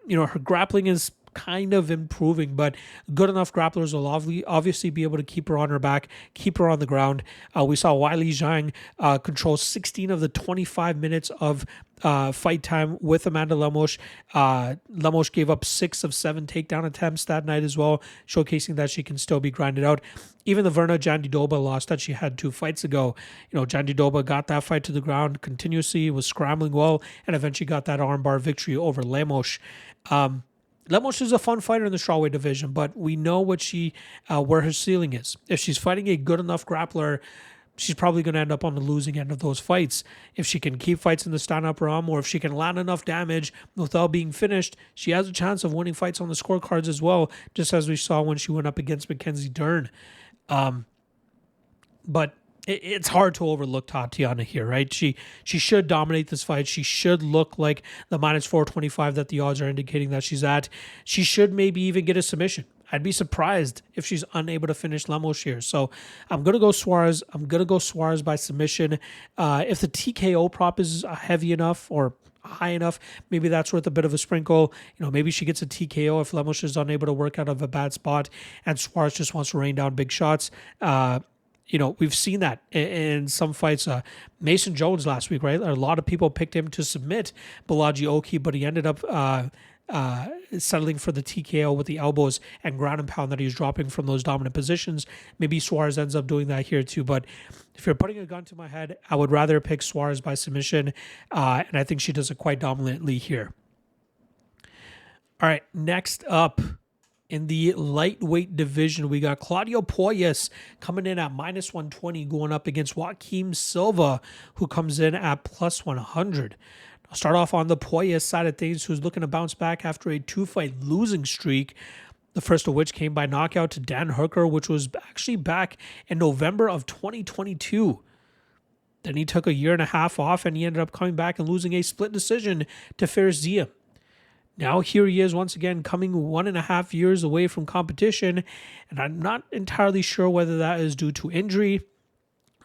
grappling is kind of improving, but good enough grapplers will obviously be able to keep her on her back, keep her on the ground. We saw Weili Zhang control 16 of the 25 minutes of fight time with Amanda Lemos. Lemos gave up 6 of 7 takedown attempts that night as well, showcasing that she can still be grinded out. Even the Verna Jandidoba loss that she had 2 fights ago, Jandidoba got that fight to the ground continuously, was scrambling well, and eventually got that armbar victory over Lemos. Lemos is a fun fighter in the strawweight division, but we know what where her ceiling is. If she's fighting a good enough grappler, she's probably going to end up on the losing end of those fights. If she can keep fights in the stand-up realm, or if she can land enough damage without being finished, she has a chance of winning fights on the scorecards as well, just as we saw when she went up against Mackenzie Dern. But it's hard to overlook Tatiana here, right? She should dominate this fight. She should look like the minus 425 that the odds are indicating that she's at. She should maybe even get a submission. I'd be surprised if she's unable to finish Lemos here. So I'm going to go Suarez. I'm going to go Suarez by submission. If the TKO prop is heavy enough or high enough, maybe that's worth a bit of a sprinkle. Maybe she gets a TKO if Lemos is unable to work out of a bad spot and Suarez just wants to rain down big shots. We've seen that in some fights. Mason Jones last week, right? A lot of people picked him to submit Balaji Oki, but he ended up settling for the TKO with the elbows and ground and pound that he was dropping from those dominant positions. Maybe Suarez ends up doing that here too. But if you're putting a gun to my head, I would rather pick Suarez by submission, and I think she does it quite dominantly here. All right, next up, in the lightweight division, we got Claudio Puelles coming in at minus 120, going up against Joaquim Silva, who comes in at plus 100. I'll start off on the Puelles side of things, who's looking to bounce back after a 2-fight losing streak, the first of which came by knockout to Dan Hooker, which was actually back in November of 2022. Then he took a 1.5 years off, and he ended up coming back and losing a split decision to Fares Ziam. Now here he is once again coming 1.5 years away from competition, and I'm not entirely sure whether that is due to injury,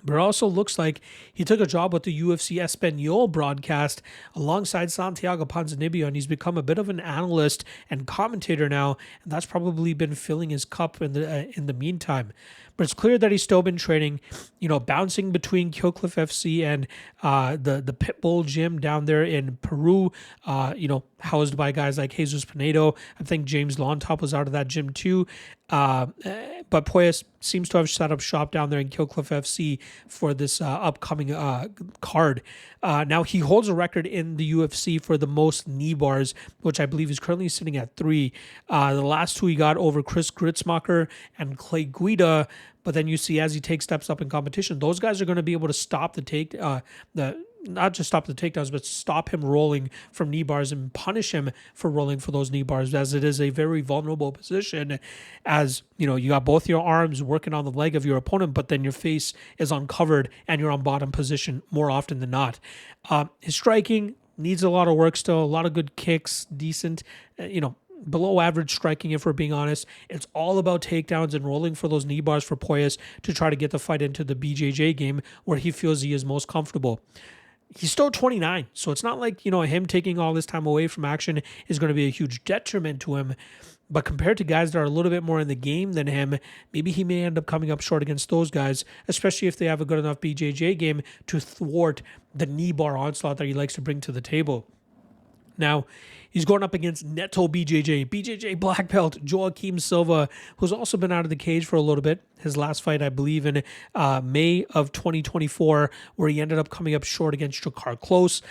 but it also looks like he took a job with the UFC Espanol broadcast alongside Santiago Ponzinibbio, and he's become a bit of an analyst and commentator now, and that's probably been filling his cup in the meantime. But it's clear that he's still been training, bouncing between Killcliff FC and the Pitbull gym down there in Peru, housed by guys like Jesus Pinedo. I think James Lontop was out of that gym too. But Puelles seems to have set up shop down there in Killcliff FC for this upcoming card. Now, he holds a record in the UFC for the most knee bars, which I believe is currently sitting at 3. The last 2 he got over Chris Gritzmacher and Clay Guida. But then you see, as he takes steps up in competition, those guys are going to be able to stop not just stop the takedowns, but stop him rolling from knee bars and punish him for rolling for those knee bars, as it is a very vulnerable position, as you got both your arms working on the leg of your opponent, but then your face is uncovered and you're on bottom position more often than not. His striking needs a lot of work still, a lot of good kicks, decent, below average striking, if we're being honest. It's all about takedowns and rolling for those knee bars for Puelles to try to get the fight into the BJJ game where he feels he is most comfortable. He's still 29, so it's not like, him taking all this time away from action is going to be a huge detriment to him. But compared to guys that are a little bit more in the game than him, maybe he may end up coming up short against those guys, especially if they have a good enough BJJ game to thwart the knee bar onslaught that he likes to bring to the table. Now, He's going up against Neto BJJ black belt, Joaquim Silva, who's also been out of the cage for a little bit. His last fight, I believe, in May of 2024, where he ended up coming up short against Jakar Close.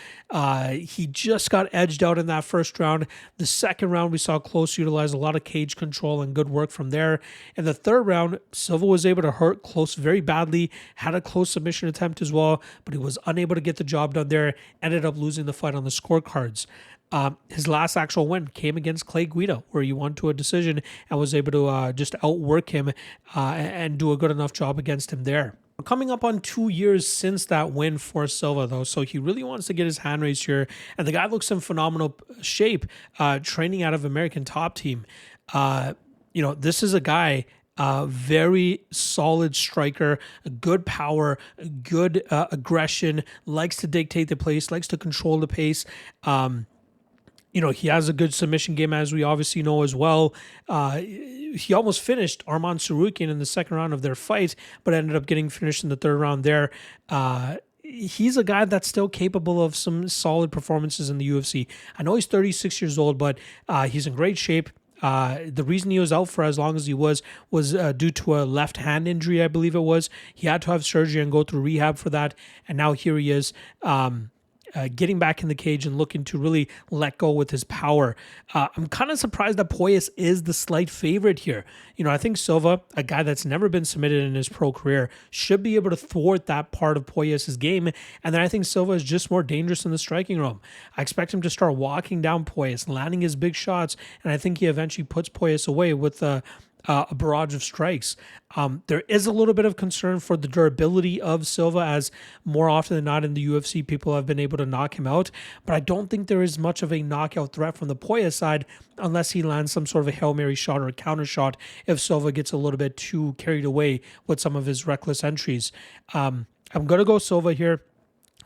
He just got edged out in that first round. The second round, we saw Close utilize a lot of cage control and good work from there. In the third round, Silva was able to hurt Close very badly, had a close submission attempt as well, but he was unable to get the job done there, ended up losing the fight on the scorecards. His last actual win came against Clay Guida, where he won to a decision and was able to just outwork him and do a good enough job against him there. We're coming up on 2 years since that win for Silva, though, so he really wants to get his hand raised here. And the guy looks in phenomenal shape, training out of American Top Team. This is a guy, very solid striker, good power, good aggression, likes to dictate the pace, likes to control the pace. He has a good submission game, as we obviously know as well. He almost finished Arman Tsarukyan in the second round of their fight, but ended up getting finished in the third round there. He's a guy that's still capable of some solid performances in the UFC. I know he's 36 years old, but he's in great shape. The reason he was out for as long as he was due to a left hand injury, I believe it was. He had to have surgery and go through rehab for that, and now here he is. Getting back in the cage and looking to really let go with his power. I'm kind of surprised that Puelles is the slight favorite here. I think Silva, a guy that's never been submitted in his pro career, should be able to thwart that part of Puelles' game. And then I think Silva is just more dangerous in the striking realm. I expect him to start walking down Puelles, landing his big shots, and I think he eventually puts Puelles away with a barrage of strikes. There is a little bit of concern for the durability of Silva, as more often than not in the UFC, people have been able to knock him out. But I don't think there is much of a knockout threat from the Puelles side unless he lands some sort of a Hail Mary shot or a counter shot if Silva gets a little bit too carried away with some of his reckless entries. I'm going to go Silva here.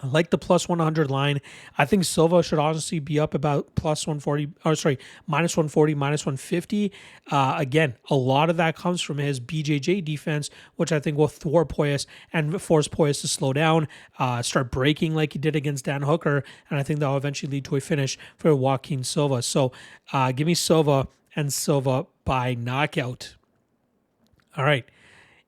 I like the plus 100 line. I think Silva should honestly be up about minus 140, minus 150. Again, a lot of that comes from his BJJ defense, which I think will thwart Puelles and force Puelles to slow down, start breaking like he did against Dan Hooker, and I think that will eventually lead to a finish for Joaquim Silva. So give me Silva and Silva by knockout. All right.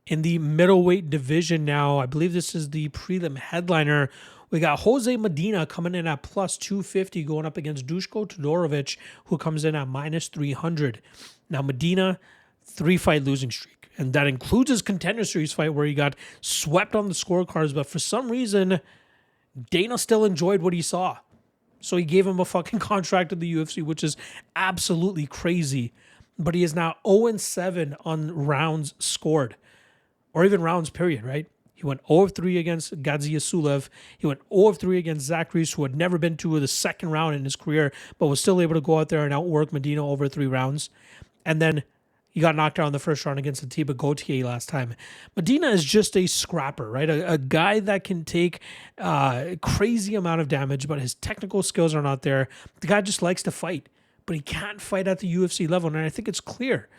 In the middleweight division now, I believe this is the prelim headliner. We got Jose Medina coming in at plus 250 going up against Duško Todorovic, who comes in at minus 300. Now, Medina, 3-fight losing streak. And that includes his Contender Series fight where he got swept on the scorecards. But for some reason, Dana still enjoyed what he saw. So he gave him a fucking contract in the UFC, which is absolutely crazy. But he is now 0-7 on rounds scored. Or even rounds, period, right? He went 0-3 against Gadzhiev. He went 0-3 against Zach Reese, who had never been to the second round in his career, but was still able to go out there and outwork Medina over 3 rounds. And then he got knocked out in the first round against Atiba Gauthier last time. Medina is just a scrapper, right? A guy that can take a crazy amount of damage, but his technical skills are not there. The guy just likes to fight, but he can't fight at the UFC level, and I think it's clear.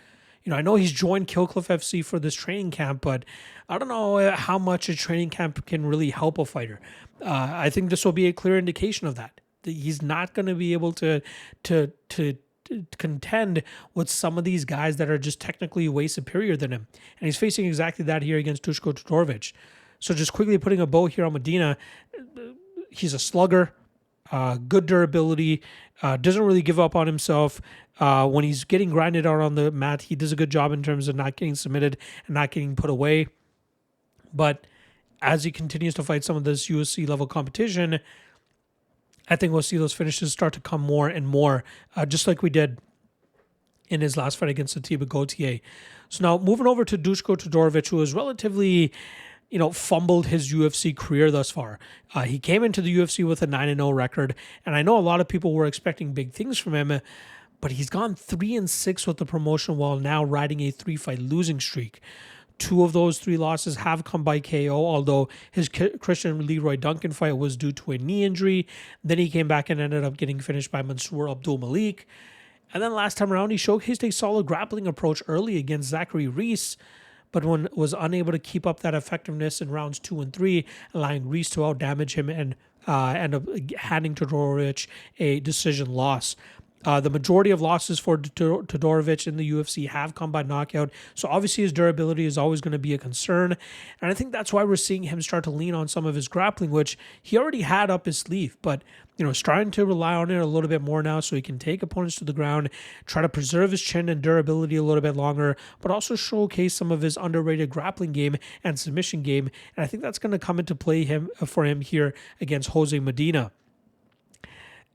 I know he's joined Killcliff FC for this training camp, but I don't know how much a training camp can really help a fighter. I think this will be a clear indication of that. He's not going to be able to contend with some of these guys that are just technically way superior than him. And he's facing exactly that here against Duško Todorovic. So just quickly putting a bow here on Medina, he's a slugger. Good durability, doesn't really give up on himself. When he's getting grinded out on the mat, he does a good job in terms of not getting submitted and not getting put away. But as he continues to fight some of this UFC level competition, I think we'll see those finishes start to come more and more, just like we did in his last fight against Atiba Gauthier. So now moving over to Duško Todorovic, who is relatively fumbled his UFC career thus far. He came into the UFC with a 9-0 record, and I know a lot of people were expecting big things from him, but he's gone 3-6 with the promotion while now riding a 3-fight losing streak. 2 of those 3 losses have come by KO, although his Christian Leroy Duncan fight was due to a knee injury. Then he came back and ended up getting finished by Mansour Abdul Malik. And then last time around, he showcased a solid grappling approach early against Zachary Reese, but was unable to keep up that effectiveness in rounds 2 and 3, allowing Reese to outdamage him and end up handing Todorovic a decision loss. The majority of losses for Todorovic in the UFC have come by knockout. So obviously his durability is always going to be a concern. And I think that's why we're seeing him start to lean on some of his grappling, which he already had up his sleeve. But, starting to rely on it a little bit more now so he can take opponents to the ground, try to preserve his chin and durability a little bit longer, but also showcase some of his underrated grappling game and submission game. And I think that's going to come into play for him here against Jose Medina.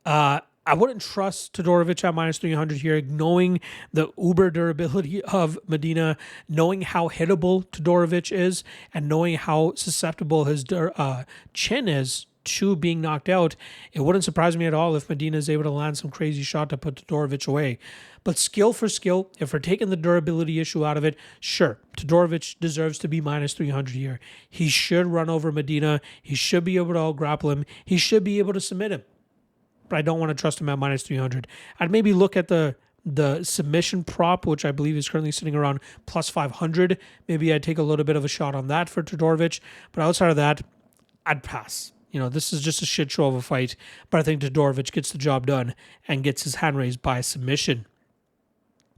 I wouldn't trust Todorovic at minus 300 here, knowing the uber durability of Medina, knowing how hittable Todorovic is, and knowing how susceptible his chin is to being knocked out. It wouldn't surprise me at all if Medina is able to land some crazy shot to put Todorovic away. But skill for skill, if we're taking the durability issue out of it, sure, Todorovic deserves to be minus 300 here. He should run over Medina. He should be able to out-grapple him. He should be able to submit him. But I don't want to trust him at minus 300. I'd maybe look at the submission prop, which I believe is currently sitting around plus 500. Maybe I'd take a little bit of a shot on that for Todorovic. But outside of that, I'd pass. This is just a shit show of a fight. But I think Todorovic gets the job done and gets his hand raised by submission.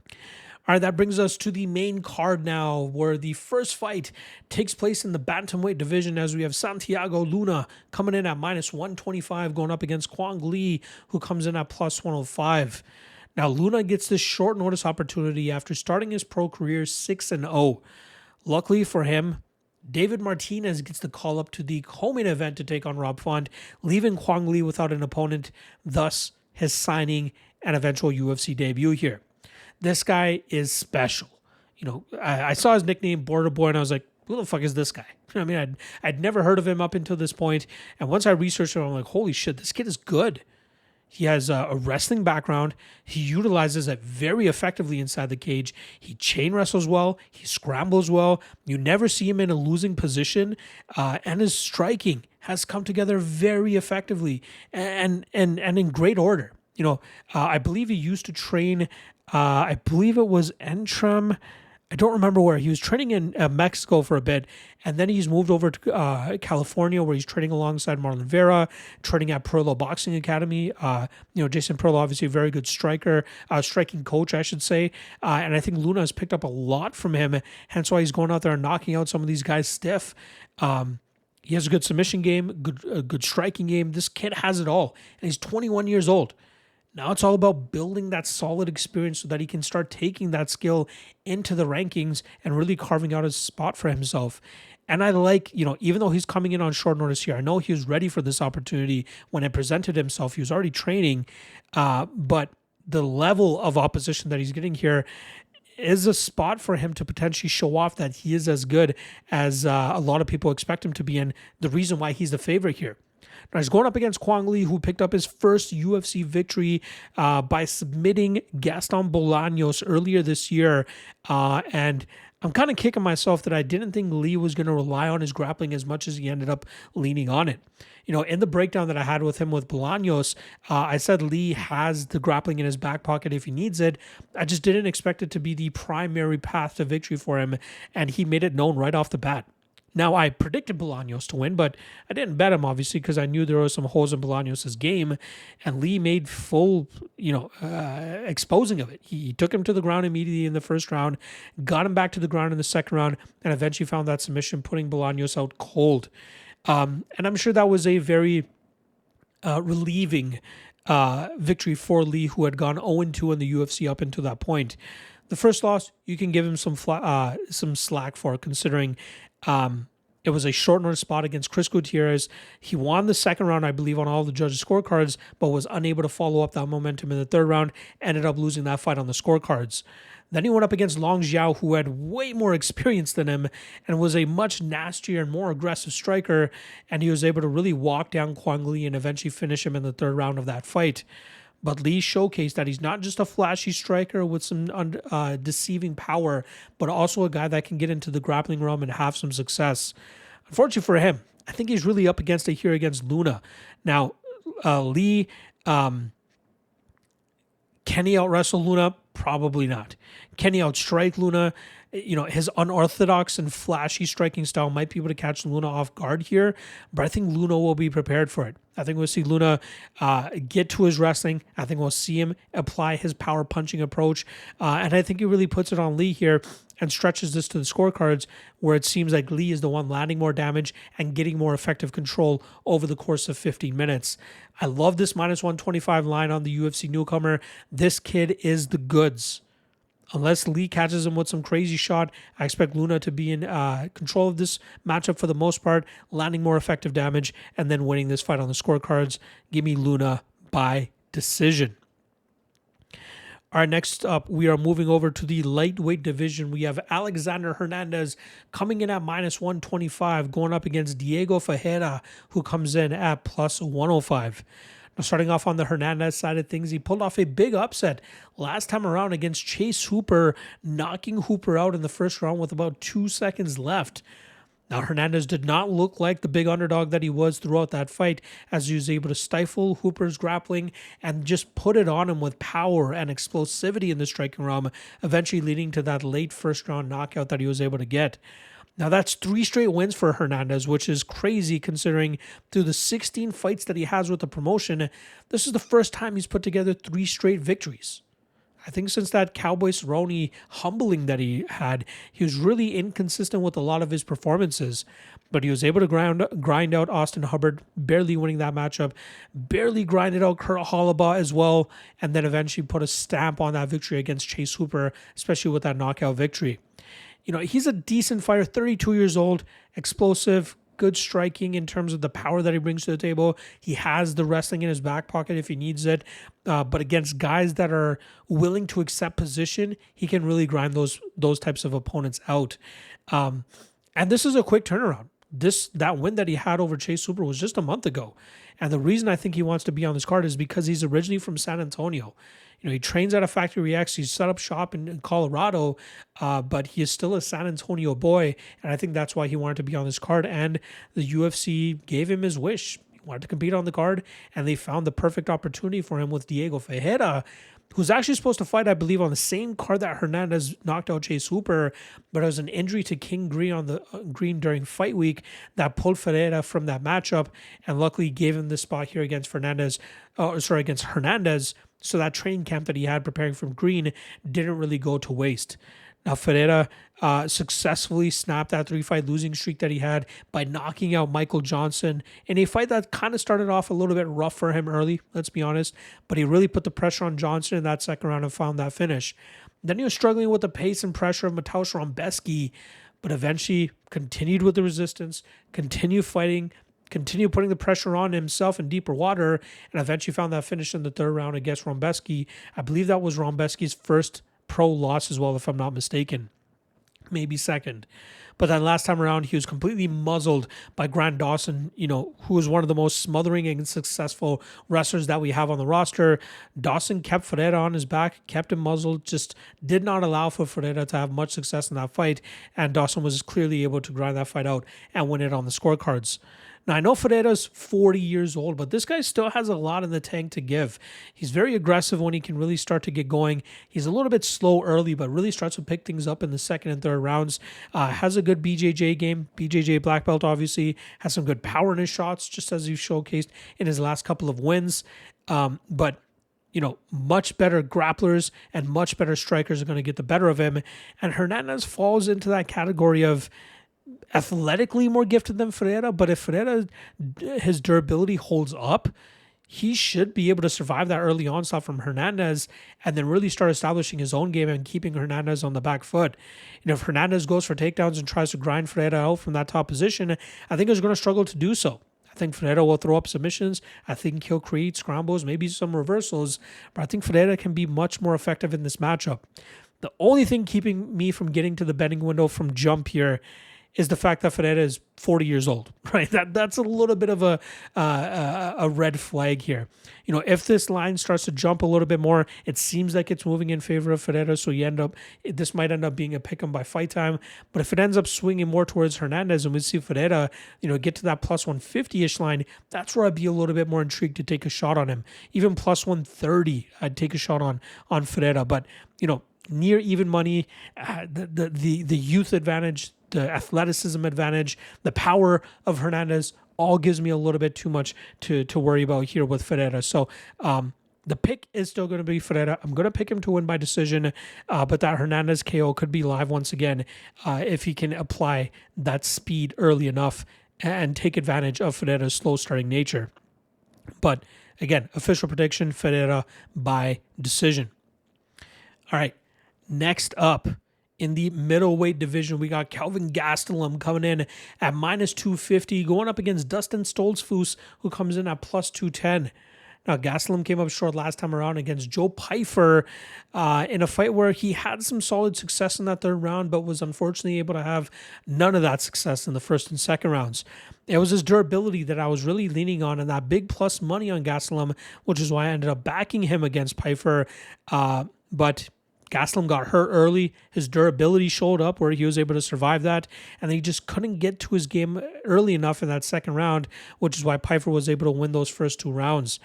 All right, that brings us to the main card now, where the first fight takes place in the bantamweight division, as we have Santiago Luna coming in at minus 125, going up against Kwang Lee, who comes in at plus 105. Now, Luna gets this short notice opportunity after starting his pro career 6-0. Luckily for him, David Martinez gets the call up to the co-main event to take on Rob Font, leaving Kwang Lee without an opponent, thus his signing and eventual UFC debut here. This guy is special. I saw his nickname Border Boy and I was like, who the fuck is this guy? I mean, I'd never heard of him up until this point. And once I researched him, I'm like, holy shit, this kid is good. He has a wrestling background. He utilizes it very effectively inside the cage. He chain wrestles well. He scrambles well. You never see him in a losing position. And his striking has come together very effectively and in great order. I believe he used to train, I believe it was Entram. I don't remember where. He was training in Mexico for a bit, and then he's moved over to California, where he's training alongside Marlon Vera, training at Pearlo Boxing Academy. Jason Pearlo, obviously a very good striking coach, I should say. And I think Luna has picked up a lot from him, hence why he's going out there and knocking out some of these guys stiff. He has a good submission game, good striking game. This kid has it all, and he's 21 years old. Now it's all about building that solid experience so that he can start taking that skill into the rankings and really carving out a spot for himself. And I like, even though he's coming in on short notice here, I know he was ready for this opportunity when it presented himself. He was already training, but the level of opposition that he's getting here is a spot for him to potentially show off that he is as good as a lot of people expect him to be, and the reason why he's the favorite here. Now, he's going up against Kwang Lee, who picked up his first UFC victory by submitting Gaston Bolaños earlier this year. And I'm kind of kicking myself that I didn't think Lee was going to rely on his grappling as much as he ended up leaning on it. In the breakdown that I had with him with Bolaños, I said Lee has the grappling in his back pocket if he needs it. I just didn't expect it to be the primary path to victory for him, and he made it known right off the bat. Now, I predicted Bolaños to win, but I didn't bet him, obviously, because I knew there were some holes in Bolaños' game, and Lee made full, exposing of it. He took him to the ground immediately in the first round, got him back to the ground in the second round, and eventually found that submission, putting Bolaños out cold. And I'm sure that was a very relieving victory for Lee, who had gone 0-2 in the UFC up until that point. The first loss, you can give him some slack for, considering it was a short notice spot against Chris Gutierrez. He won the second round, I believe, on all the judges' scorecards, but was unable to follow up that momentum in the third round, ended up losing that fight on the scorecards. Then he went up against Long Xiao, who had way more experience than him and was a much nastier and more aggressive striker, and he was able to really walk down Kwang Lee and eventually finish him in the third round of that fight. But Lee showcased that he's not just a flashy striker with some deceiving power, but also a guy that can get into the grappling realm and have some success. Unfortunately for him, I think he's really up against it here against Luna. Now, Lee, can he out-wrestle Luna? Probably not. Can he outstrike Luna? His unorthodox and flashy striking style might be able to catch Luna off guard here, but I think Luna will be prepared for it. I think we'll see Luna get to his wrestling. I think we'll see him apply his power punching approach, and I think he really puts it on Lee here and stretches this to the scorecards where it seems like Lee is the one landing more damage and getting more effective control over the course of 15 minutes. I love this minus 125 line on the UFC newcomer. This kid is the goods. Unless Lee catches him with some crazy shot, I expect Luna to be in control of this matchup for the most part, landing more effective damage, and then winning this fight on the scorecards. Give me Luna by decision. All right, next up, we are moving over to the lightweight division. We have Alexander Hernandez coming in at minus 125, going up against Diego Ferreira, who comes in at plus 105. Starting off on the Hernandez side of things, he pulled off a big upset last time around against Chase Hooper, knocking Hooper out in the first round with about 2 seconds left. Now, Hernandez did not look like the big underdog that he was throughout that fight, as he was able to stifle Hooper's grappling and just put it on him with power and explosivity in the striking realm, eventually leading to that late first round knockout that he was able to get. Now, that's 3 straight wins for Hernandez, which is crazy considering through the 16 fights that he has with the promotion, this is the first time he's put together 3 straight victories. I think since that Cowboy Cerrone humbling that he had, he was really inconsistent with a lot of his performances, but he was able to grind out Austin Hubbard, barely winning that matchup, barely grinded out Kurt Hollabaugh as well, and then eventually put a stamp on that victory against Chase Hooper, especially with that knockout victory. He's a decent fighter, 32 years old, explosive, good striking in terms of the power that he brings to the table. He has the wrestling in his back pocket if he needs it. But against guys that are willing to accept position, he can really grind those types of opponents out. And this is a quick turnaround. That win that he had over Chase Hooper was just a month ago. And the reason I think he wants to be on this card is because he's originally from San Antonio. He trains at a Factory X. He's set up shop in Colorado, but he is still a San Antonio boy, and I think that's why he wanted to be on this card, and the UFC gave him his wish. He wanted to compete on the card, and they found the perfect opportunity for him with Diego Ferreira, who's actually supposed to fight, I believe, on the same card that Hernandez knocked out Chase Hooper, but it was an injury to King Green on the green during fight week that pulled Ferreira from that matchup, and luckily gave him the spot here against against Hernandez. So that training camp that he had preparing for Green didn't really go to waste. Now, Ferreira successfully snapped that 3-fight losing streak that he had by knocking out Michael Johnson in a fight that kind of started off a little bit rough for him early, let's be honest, but he really put the pressure on Johnson in that second round and found that finish. Then he was struggling with the pace and pressure of Mateusz Rebecki, but eventually continued with the resistance, continued fighting, continue putting the pressure on himself in deeper water, and eventually found that finish in the third round against Rebecki. I believe that was Rebecki's first pro loss as well, if I'm not mistaken. Maybe second. But then last time around, he was completely muzzled by Grant Dawson, who is one of the most smothering and successful wrestlers that we have on the roster. Dawson kept Ferreira on his back, kept him muzzled, just did not allow for Ferreira to have much success in that fight, and Dawson was clearly able to grind that fight out and win it on the scorecards. Now, I know Ferreira's 40 years old, but this guy still has a lot in the tank to give. He's very aggressive when he can really start to get going. He's a little bit slow early, but really starts to pick things up in the second and third rounds. Has a good BJJ game. BJJ black belt, obviously. Has some good power in his shots, just as he showcased in his last couple of wins. But much better grapplers and much better strikers are going to get the better of him. And Hernandez falls into that category of athletically more gifted than Ferreira, but if Ferreira, his durability holds up, he should be able to survive that early onslaught from Hernandez and then really start establishing his own game and keeping Hernandez on the back foot. If Hernandez goes for takedowns and tries to grind Ferreira out from that top position, I think he's going to struggle to do so. I think Ferreira will throw up submissions. I think he'll create scrambles, maybe some reversals, but I think Ferreira can be much more effective in this matchup. The only thing keeping me from getting to the betting window from jump here is the fact that Ferreira is 40 years old, right? That's a little bit of a red flag here. If this line starts to jump a little bit more, it seems like it's moving in favor of Ferreira, so this might end up being a pick 'em by fight time. But if it ends up swinging more towards Hernandez and we see Ferreira, get to that plus 150-ish line, that's where I'd be a little bit more intrigued to take a shot on him. Even plus 130, I'd take a shot on Ferreira. But, near even money. The youth advantage, the athleticism advantage, the power of Hernandez all gives me a little bit too much to worry about here with Ferreira. So the pick is still going to be Ferreira. I'm going to pick him to win by decision, but that Hernandez KO could be live once again if he can apply that speed early enough and take advantage of Ferreira's slow starting nature. But again, official prediction, Ferreira by decision. All right, next up in the middleweight division, we got Kelvin Gastelum coming in at minus 250, going up against Dustin Stoltzfus, who comes in at plus 210. Now, Gastelum came up short last time around against Joe Pyfer in a fight where he had some solid success in that third round, but was unfortunately able to have none of that success in the first and second rounds. It was his durability that I was really leaning on, and that big plus money on Gastelum, which is why I ended up backing him against Pyfer. But Gastelum got hurt early. His durability showed up where he was able to survive that, and he just couldn't get to his game early enough in that second round, which is why Pyfer was able to win those first two rounds.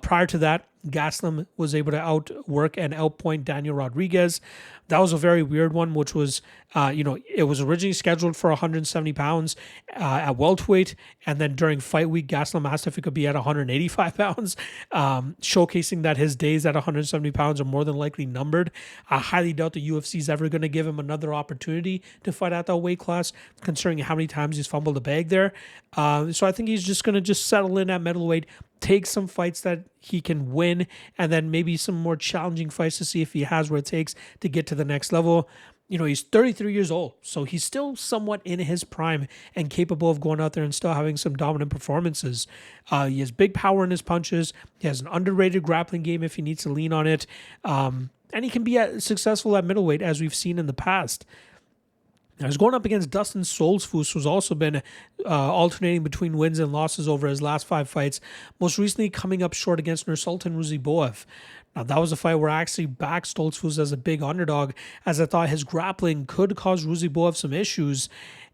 Prior to that, Gastelum was able to outwork and outpoint Daniel Rodriguez. That was a very weird one, which was, it was originally scheduled for 170 pounds at welterweight. And then during fight week, Gastelum asked if it could be at 185 pounds, showcasing that his days at 170 pounds are more than likely numbered. I highly doubt the UFC is ever going to give him another opportunity to fight at that weight class, considering how many times he's fumbled a bag there. So I think he's just going to settle in at middleweight, take some fights that he can win, and then maybe some more challenging fights to see if he has what it takes to get to the next level. He's 33 years old, so he's still somewhat in his prime and capable of going out there and still having some dominant performances. He has big power in his punches. He has an underrated grappling game if he needs to lean on it. And he can be successful at middleweight, as we've seen in the past. Now, he's going up against Dustin Stoltzfus, who's also been alternating between wins and losses over his last 5 fights, most recently coming up short against Nursultan Ruziboev. Now, that was a fight where I actually backed Stoltzfus as a big underdog, as I thought his grappling could cause Ruziboev some issues,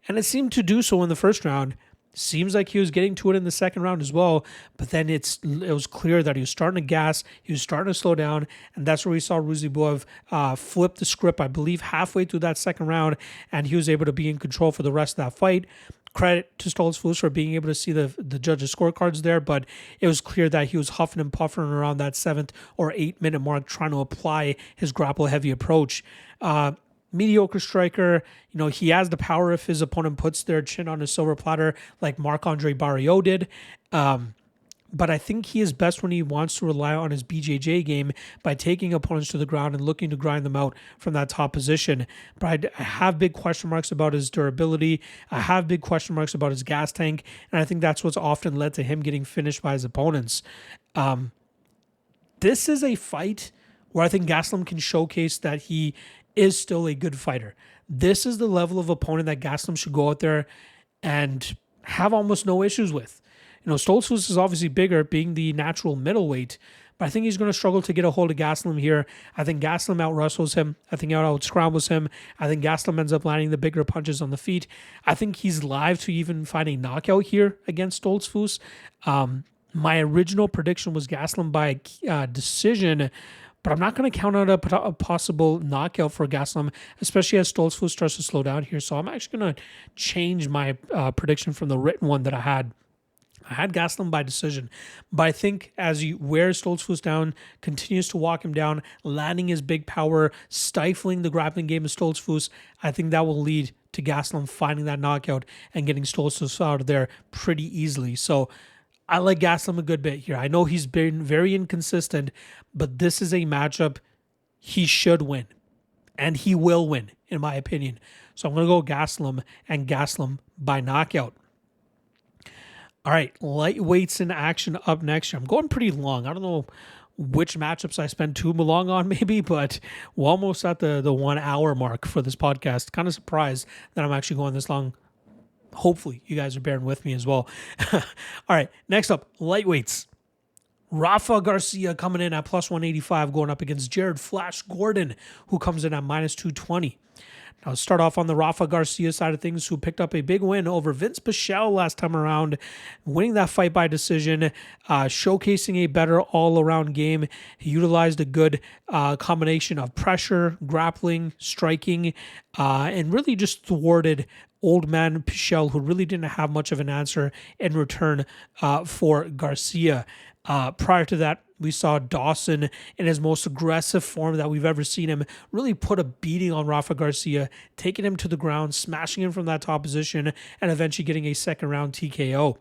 and it seemed to do so in the first round. Seems like he was getting to it in the second round as well, but then it was clear that he was starting to gas, he was starting to slow down, and that's where we saw Ruziboev flip the script, I believe, halfway through that second round, and he was able to be in control for the rest of that fight. Credit to Stoltzfus for being able to see the judges' scorecards there, but it was clear that he was huffing and puffing around that 7th or 8th minute mark trying to apply his grapple-heavy approach. Mediocre striker, he has the power if his opponent puts their chin on a silver platter like Marc-Andre Barriault did. But I think he is best when he wants to rely on his BJJ game by taking opponents to the ground and looking to grind them out from that top position. But I have big question marks about his durability. I have big question marks about his gas tank. And I think that's what's often led to him getting finished by his opponents. This is a fight where I think Gastelum can showcase that he is still a good fighter. This is the level of opponent that Gastelum should go out there and have almost no issues with. Stoltzfus is obviously bigger, being the natural middleweight, but I think he's going to struggle to get a hold of Gastelum here. I think Gastelum out-wrestles him. I think he out-scrambles him. I think Gastelum ends up landing the bigger punches on the feet. I think he's live to even find a knockout here against Stoltzfus. My original prediction was Gastelum by decision, but I'm not going to count out a possible knockout for Gastelum, especially as Stoltzfus starts to slow down here. So I'm actually going to change my prediction from the written one that I had. I had Gastelum by decision, but I think as he wears Stoltzfus down, continues to walk him down, landing his big power, stifling the grappling game of Stoltzfus, I think that will lead to Gastelum finding that knockout and getting Stoltzfus out of there pretty easily. So I like Gastelum a good bit here. I know he's been very inconsistent, but this is a matchup he should win, and he will win, in my opinion. So I'm going to go Gastelum and Gastelum by knockout. All right, lightweights in action up next. I'm going pretty long. I don't know which matchups I spent too long on maybe, but we're almost at the 1 hour mark for this podcast. Kind of surprised that I'm actually going this long. Hopefully you guys are bearing with me as well. All right, next up, lightweights. Rafa Garcia coming in at plus 185, going up against Jared Flash Gordon, who comes in at minus 220. Now, let's start off on the Rafa Garcia side of things, who picked up a big win over Vince Pichel last time around, winning that fight by decision, showcasing a better all-around game. He utilized a good combination of pressure, grappling, striking, and really just thwarted old man Pichel, who really didn't have much of an answer in return for Garcia. Prior to that, we saw Dawson in his most aggressive form that we've ever seen him really put a beating on Rafa Garcia, taking him to the ground, smashing him from that top position, and eventually getting a second round TKO.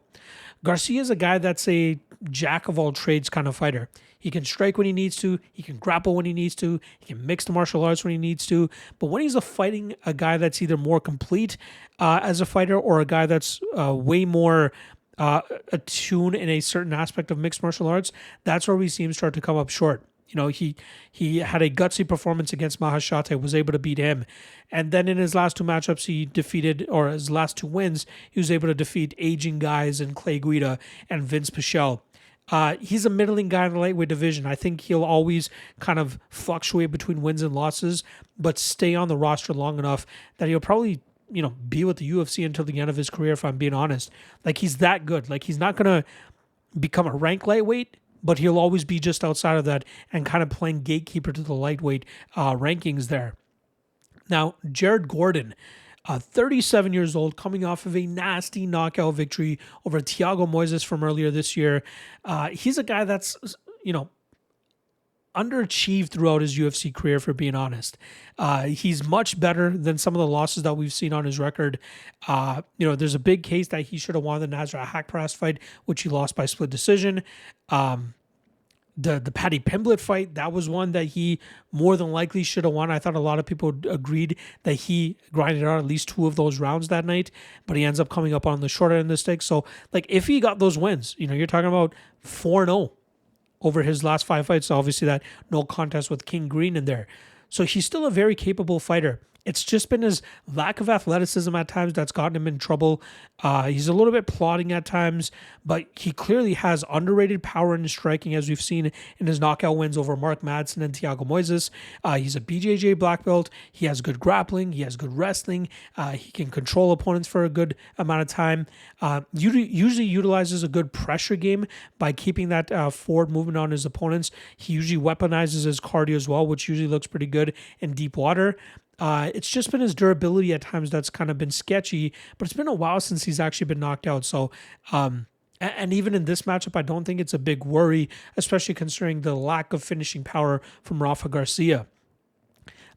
Garcia is a guy that's a jack of all trades kind of fighter. He can strike when he needs to. He can grapple when he needs to. He can mix the martial arts when he needs to. But when he's fighting a guy that's either more complete as a fighter or a guy that's way more attuned in a certain aspect of mixed martial arts, that's where we see him start to come up short. You know, he had a gutsy performance against Mahashate, was able to beat him. And then in his last two matchups, his last two wins, he was able to defeat aging guys in Clay Guida and Vince Pichel. He's a middling guy in the lightweight division. I think he'll always kind of fluctuate between wins and losses, but stay on the roster long enough that he'll probably be with the UFC until the end of his career, if I'm being honest. Like, he's that good. Like, he's not going to become a ranked lightweight, but he'll always be just outside of that and kind of playing gatekeeper to the lightweight rankings there. Now, Jared Gordon, 37 years old, coming off of a nasty knockout victory over Thiago Moises from earlier this year. He's a guy that's, underachieved throughout his UFC career, for being honest. He's much better than some of the losses that we've seen on his record. There's a big case that he should have won the Nasrat Haqparast fight, which he lost by split decision. The Paddy Pimblett fight, that was one that he more than likely should have won. I thought a lot of people agreed that he grinded out at least two of those rounds that night, but he ends up coming up on the short end of the stick. So, like, if he got those wins, you're talking about 4-0 over his last 5 fights. So obviously that no contest with King Green in there. So he's still a very capable fighter. It's just been his lack of athleticism at times that's gotten him in trouble. He's a little bit plodding at times, but he clearly has underrated power in his striking, as we've seen in his knockout wins over Mark Madsen and Thiago Moises. He's a BJJ black belt. He has good grappling. He has good wrestling. He can control opponents for a good amount of time. Usually utilizes a good pressure game by keeping that forward movement on his opponents. He usually weaponizes his cardio as well, which usually looks pretty good in deep water. It's just been his durability at times that's kind of been sketchy, but it's been a while since he's actually been knocked out. So, and even in this matchup, I don't think it's a big worry, especially considering the lack of finishing power from Rafa Garcia.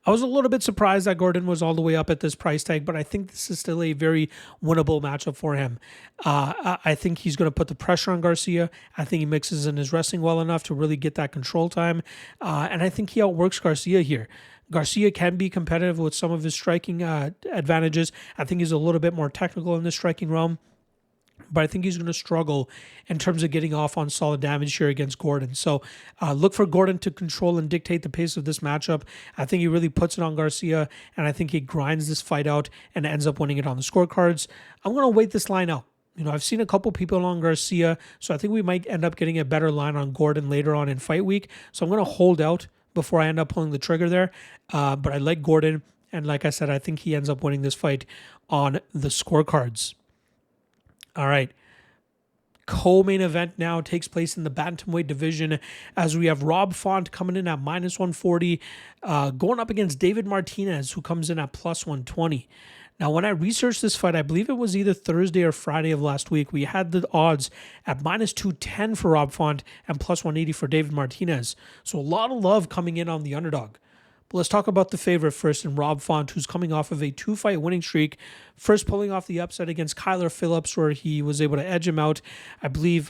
I was a little bit surprised that Gordon was all the way up at this price tag, but I think this is still a very winnable matchup for him. I think he's going to put the pressure on Garcia. I think he mixes in his wrestling well enough to really get that control time. And I think he outworks Garcia here. Garcia can be competitive with some of his striking advantages. I think he's a little bit more technical in the striking realm, but I think he's going to struggle in terms of getting off on solid damage here against Gordon. So look for Gordon to control and dictate the pace of this matchup. I think he really puts it on Garcia, and I think he grinds this fight out and ends up winning it on the scorecards. I'm going to wait this line out. I've seen a couple people on Garcia, so I think we might end up getting a better line on Gordon later on in fight week. So I'm going to hold out before I end up pulling the trigger there. But I like Gordon, and like I said, I think he ends up winning this fight on the scorecards. All right. Co-main event now takes place in the bantamweight division as we have Rob Font coming in at minus 140, going up against David Martinez, who comes in at plus 120. Now, when I researched this fight, I believe it was either Thursday or Friday of last week, we had the odds at minus 210 for Rob Font and plus 180 for David Martinez. So a lot of love coming in on the underdog. But let's talk about the favorite first, in Rob Font, who's coming off of a 2-fight winning streak. First pulling off the upset against Kyler Phillips, where he was able to edge him out. I believe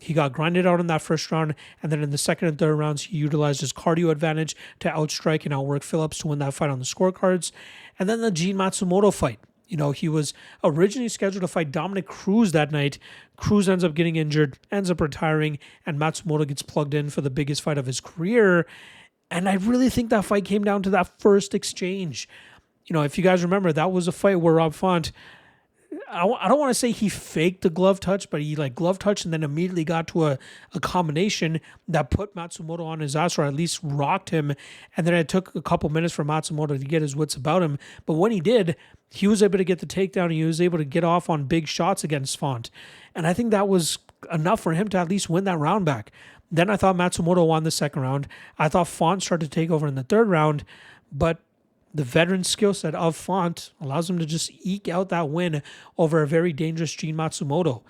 he got grinded out in that first round, and then in the second and third rounds, he utilized his cardio advantage to outstrike and outwork Phillips to win that fight on the scorecards. And then the Gene Matsumoto fight. He was originally scheduled to fight Dominic Cruz that night. Cruz ends up getting injured, ends up retiring, and Matsumoto gets plugged in for the biggest fight of his career. And I really think that fight came down to that first exchange. If you guys remember, that was a fight where Rob Font I don't want to say he faked the glove touch, but he like glove touch and then immediately got to a combination that put Matsumoto on his ass, or at least rocked him. And then it took a couple minutes for Matsumoto to get his wits about him. But when he did, he was able to get the takedown and he was able to get off on big shots against Font. And I think that was enough for him to at least win that round back. Then I thought Matsumoto won the second round. I thought Font started to take over in the third round, but the veteran skill set of Font allows him to just eke out that win over a very dangerous Gene Matsumoto.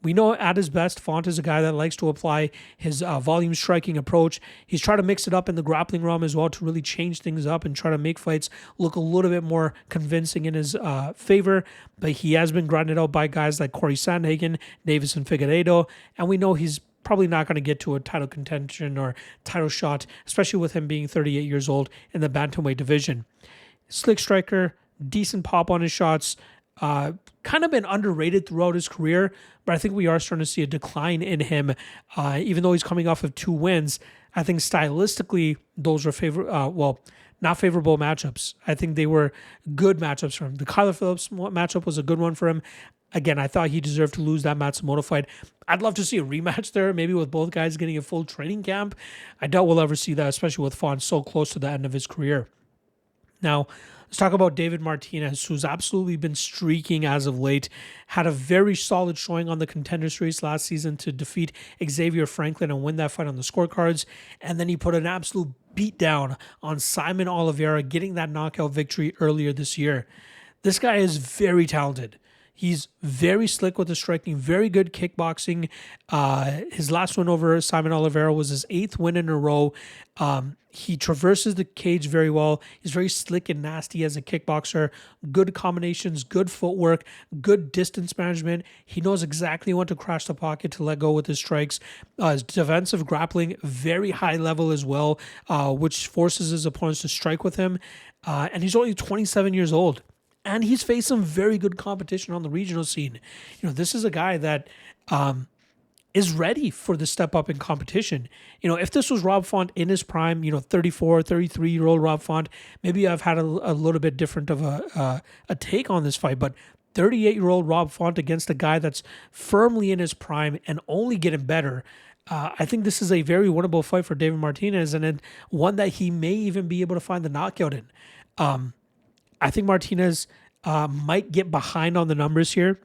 We know at his best, Font is a guy that likes to apply his volume striking approach. He's trying to mix it up in the grappling realm as well to really change things up and try to make fights look a little bit more convincing in his favor. But he has been grinded out by guys like Corey Sandhagen, Davison Figueiredo, and we know he's probably not going to get to a title contention or title shot, especially with him being 38 years old in the bantamweight division. Slick striker, decent pop on his shots, kind of been underrated throughout his career, but I think we are starting to see a decline in him, even though he's coming off of 2 wins. I think stylistically, those were not favorable matchups. I think they were good matchups for him. The Kyler Phillips matchup was a good one for him. Again, I thought he deserved to lose that Matsumoto fight. I'd love to see a rematch there, maybe with both guys getting a full training camp. I doubt we'll ever see that, especially with Font so close to the end of his career. Now, let's talk about David Martinez, who's absolutely been streaking as of late. Had a very solid showing on the Contender Series last season to defeat Xavier Franklin and win that fight on the scorecards. And then he put an absolute beatdown on Simon Oliveira, getting that knockout victory earlier this year. This guy is very talented. He's very slick with the striking, very good kickboxing. His last win over Simon Oliveira was his 8th win in a row. He traverses the cage very well. He's very slick and nasty as a kickboxer. Good combinations, good footwork, good distance management. He knows exactly when to crash the pocket to let go with his strikes. His defensive grappling, very high level as well, which forces his opponents to strike with him. And he's only 27 years old. And he's faced some very good competition on the regional scene. This is a guy that is ready for the step up in competition. If this was Rob Font in his prime, 34, 33-year-old Rob Font, maybe I've had a little bit different of a take on this fight. But 38-year-old Rob Font against a guy that's firmly in his prime and only getting better, I think this is a very winnable fight for David Martinez, and one that he may even be able to find the knockout in. I think Martinez might get behind on the numbers here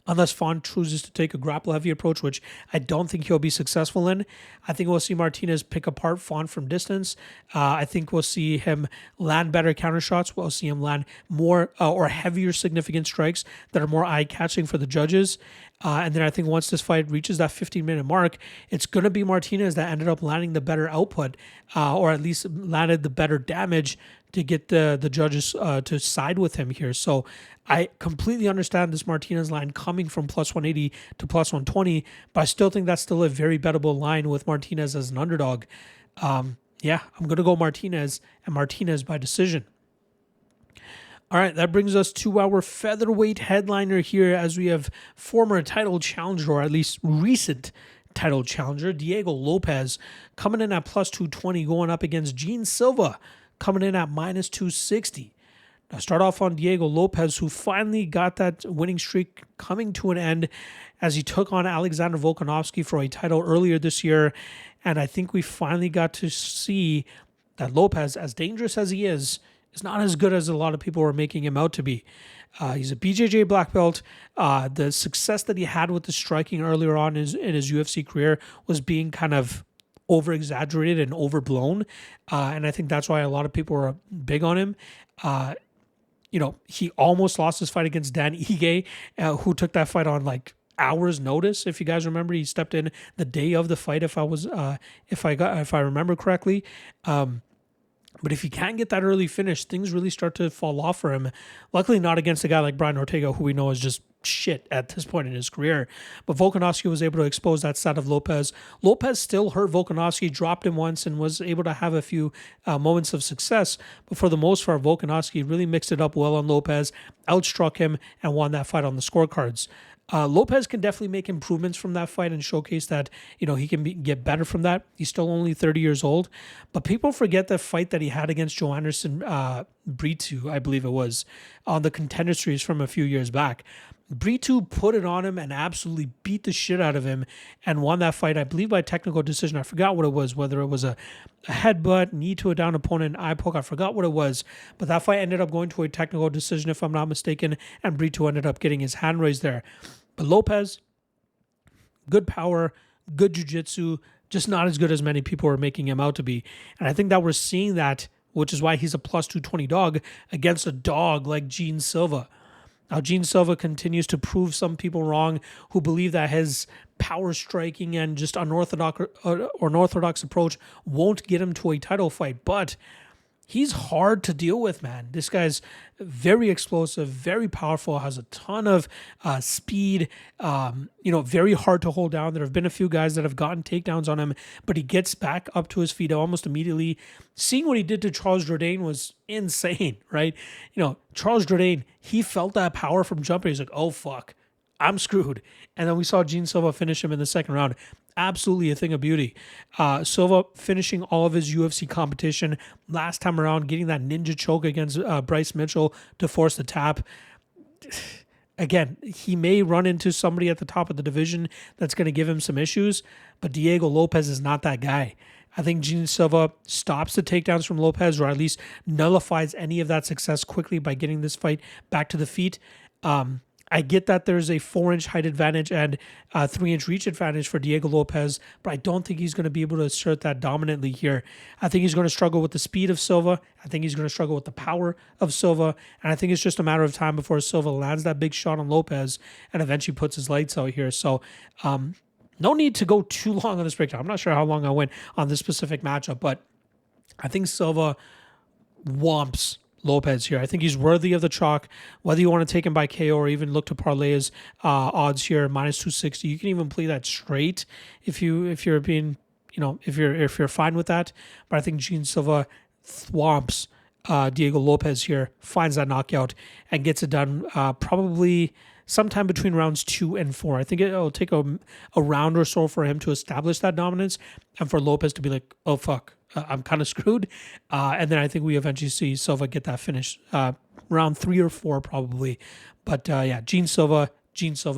unless Font chooses to take a grapple-heavy approach, which I don't think he'll be successful in. I think we'll see Martinez pick apart Font from distance. I think we'll see him land better counter shots. We'll see him land more or heavier significant strikes that are more eye-catching for the judges. And then I think once this fight reaches that 15-minute mark, it's going to be Martinez that ended up landing the better output, or at least landed the better damage to get the judges to side with him here. So I completely understand this Martinez line coming from plus 180 to plus 120, but I still think that's still a very bettable line with Martinez as an underdog. I'm going to go Martinez, and Martinez by decision. All right, that brings us to our featherweight headliner here, as we have former title challenger, or at least recent title challenger, Diego Lopes, coming in at plus 220, going up against Gene Silva, coming in at minus 260. Now, start off on Diego Lopes, who finally got that winning streak coming to an end as he took on Alexander Volkanovski for a title earlier this year. And I think we finally got to see that Lopes, as dangerous as he is not as good as a lot of people were making him out to be. He's a BJJ black belt. The success that he had with the striking earlier on in his UFC career was being kind of over-exaggerated and overblown. And I think that's why a lot of people were big on him. He almost lost his fight against Dan Ige, who took that fight on like hours notice. If you guys remember, he stepped in the day of the fight, if I remember correctly. But if he can't get that early finish, things really start to fall off for him. Luckily, not against a guy like Brian Ortega, who we know is just shit at this point in his career. But Volkanovski was able to expose that side of Lopes. Lopes still hurt Volkanovski, dropped him once, and was able to have a few moments of success. But for the most part, Volkanovski really mixed it up well on Lopes, outstruck him, and won that fight on the scorecards. Lopes can definitely make improvements from that fight and showcase that, he can get better from that. He's still only 30 years old. But people forget the fight that he had against Joe Anderson Brito, I believe it was, on the Contender Series from a few years back. Brito put it on him and absolutely beat the shit out of him and won that fight, I believe, by technical decision. I forgot what it was, whether it was a headbutt, knee to a down opponent, eye poke. I forgot what it was. But that fight ended up going to a technical decision, if I'm not mistaken, and Brito ended up getting his hand raised there. But Lopes, good power, good jiu-jitsu, just not as good as many people are making him out to be. And I think that we're seeing that, which is why he's a plus 220 dog against a dog like Gene Silva. Now, Gene Silva continues to prove some people wrong who believe that his power striking and just unorthodox approach won't get him to a title fight. But he's hard to deal with, man. This guy's very explosive, very powerful, has a ton of speed, very hard to hold down. There have been a few guys that have gotten takedowns on him, but he gets back up to his feet almost immediately. Seeing what he did to Charles Jourdain was insane, right? Charles Jourdain, he felt that power from jumping. He's like, oh, fuck, I'm screwed. And then we saw Gene Silva finish him in the second round. Absolutely a thing of beauty. Silva finishing all of his UFC competition last time around, getting that ninja choke against Bryce Mitchell to force the tap. Again, he may run into somebody at the top of the division that's going to give him some issues, but Diego Lopes is not that guy. I think Gene Silva stops the takedowns from Lopes, or at least nullifies any of that success quickly by getting this fight back to the feet. I get that there's a 4-inch height advantage and a 3-inch reach advantage for Diego Lopes, but I don't think he's going to be able to assert that dominantly here. I think he's going to struggle with the speed of Silva. I think he's going to struggle with the power of Silva. And I think it's just a matter of time before Silva lands that big shot on Lopes and eventually puts his lights out here. So, no need to go too long on this breakdown. I'm not sure how long I went on this specific matchup, but I think Silva whomps Lopes here. I think he's worthy of the chalk. Whether you want to take him by KO or even look to parlay his odds here, minus 260. You can even play that straight if you're being, if you're fine with that. But I think Gene Silva thwomps Diego Lopes here, finds that knockout and gets it done probably sometime between rounds 2 and 4. I think it'll take a round or so for him to establish that dominance and for Lopes to be like, oh fuck, I'm kind of screwed. And then I think we eventually see Silva get that finish round 3 or 4 probably. But Gene Silva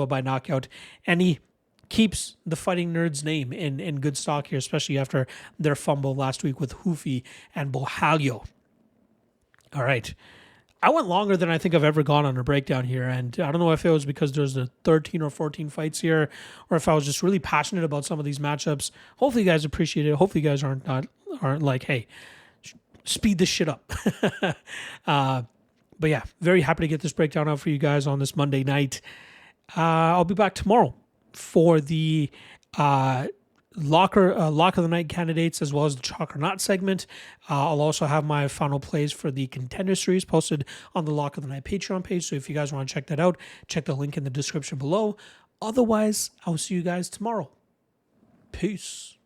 by knockout. And he keeps the Fighting Nerds name in good stock here, especially after their fumble last week with Hoofy and Bohalio. All right. I went longer than I think I've ever gone on a breakdown here, and I don't know if it was because there's the 13 or 14 fights here, or if I was just really passionate about some of these matchups. Hopefully you guys appreciate it. Hopefully you guys aren't like, hey, speed this shit up. But yeah, very happy to get this breakdown out for you guys on this Monday night. I'll be back tomorrow for the lock of the night candidates, as well as the chalk or not segment. I'll also have my final plays for the Contender Series posted on the Lock of the Night Patreon page. So if you guys want to check that out, check the link in the description below. Otherwise, I'll see you guys tomorrow. Peace.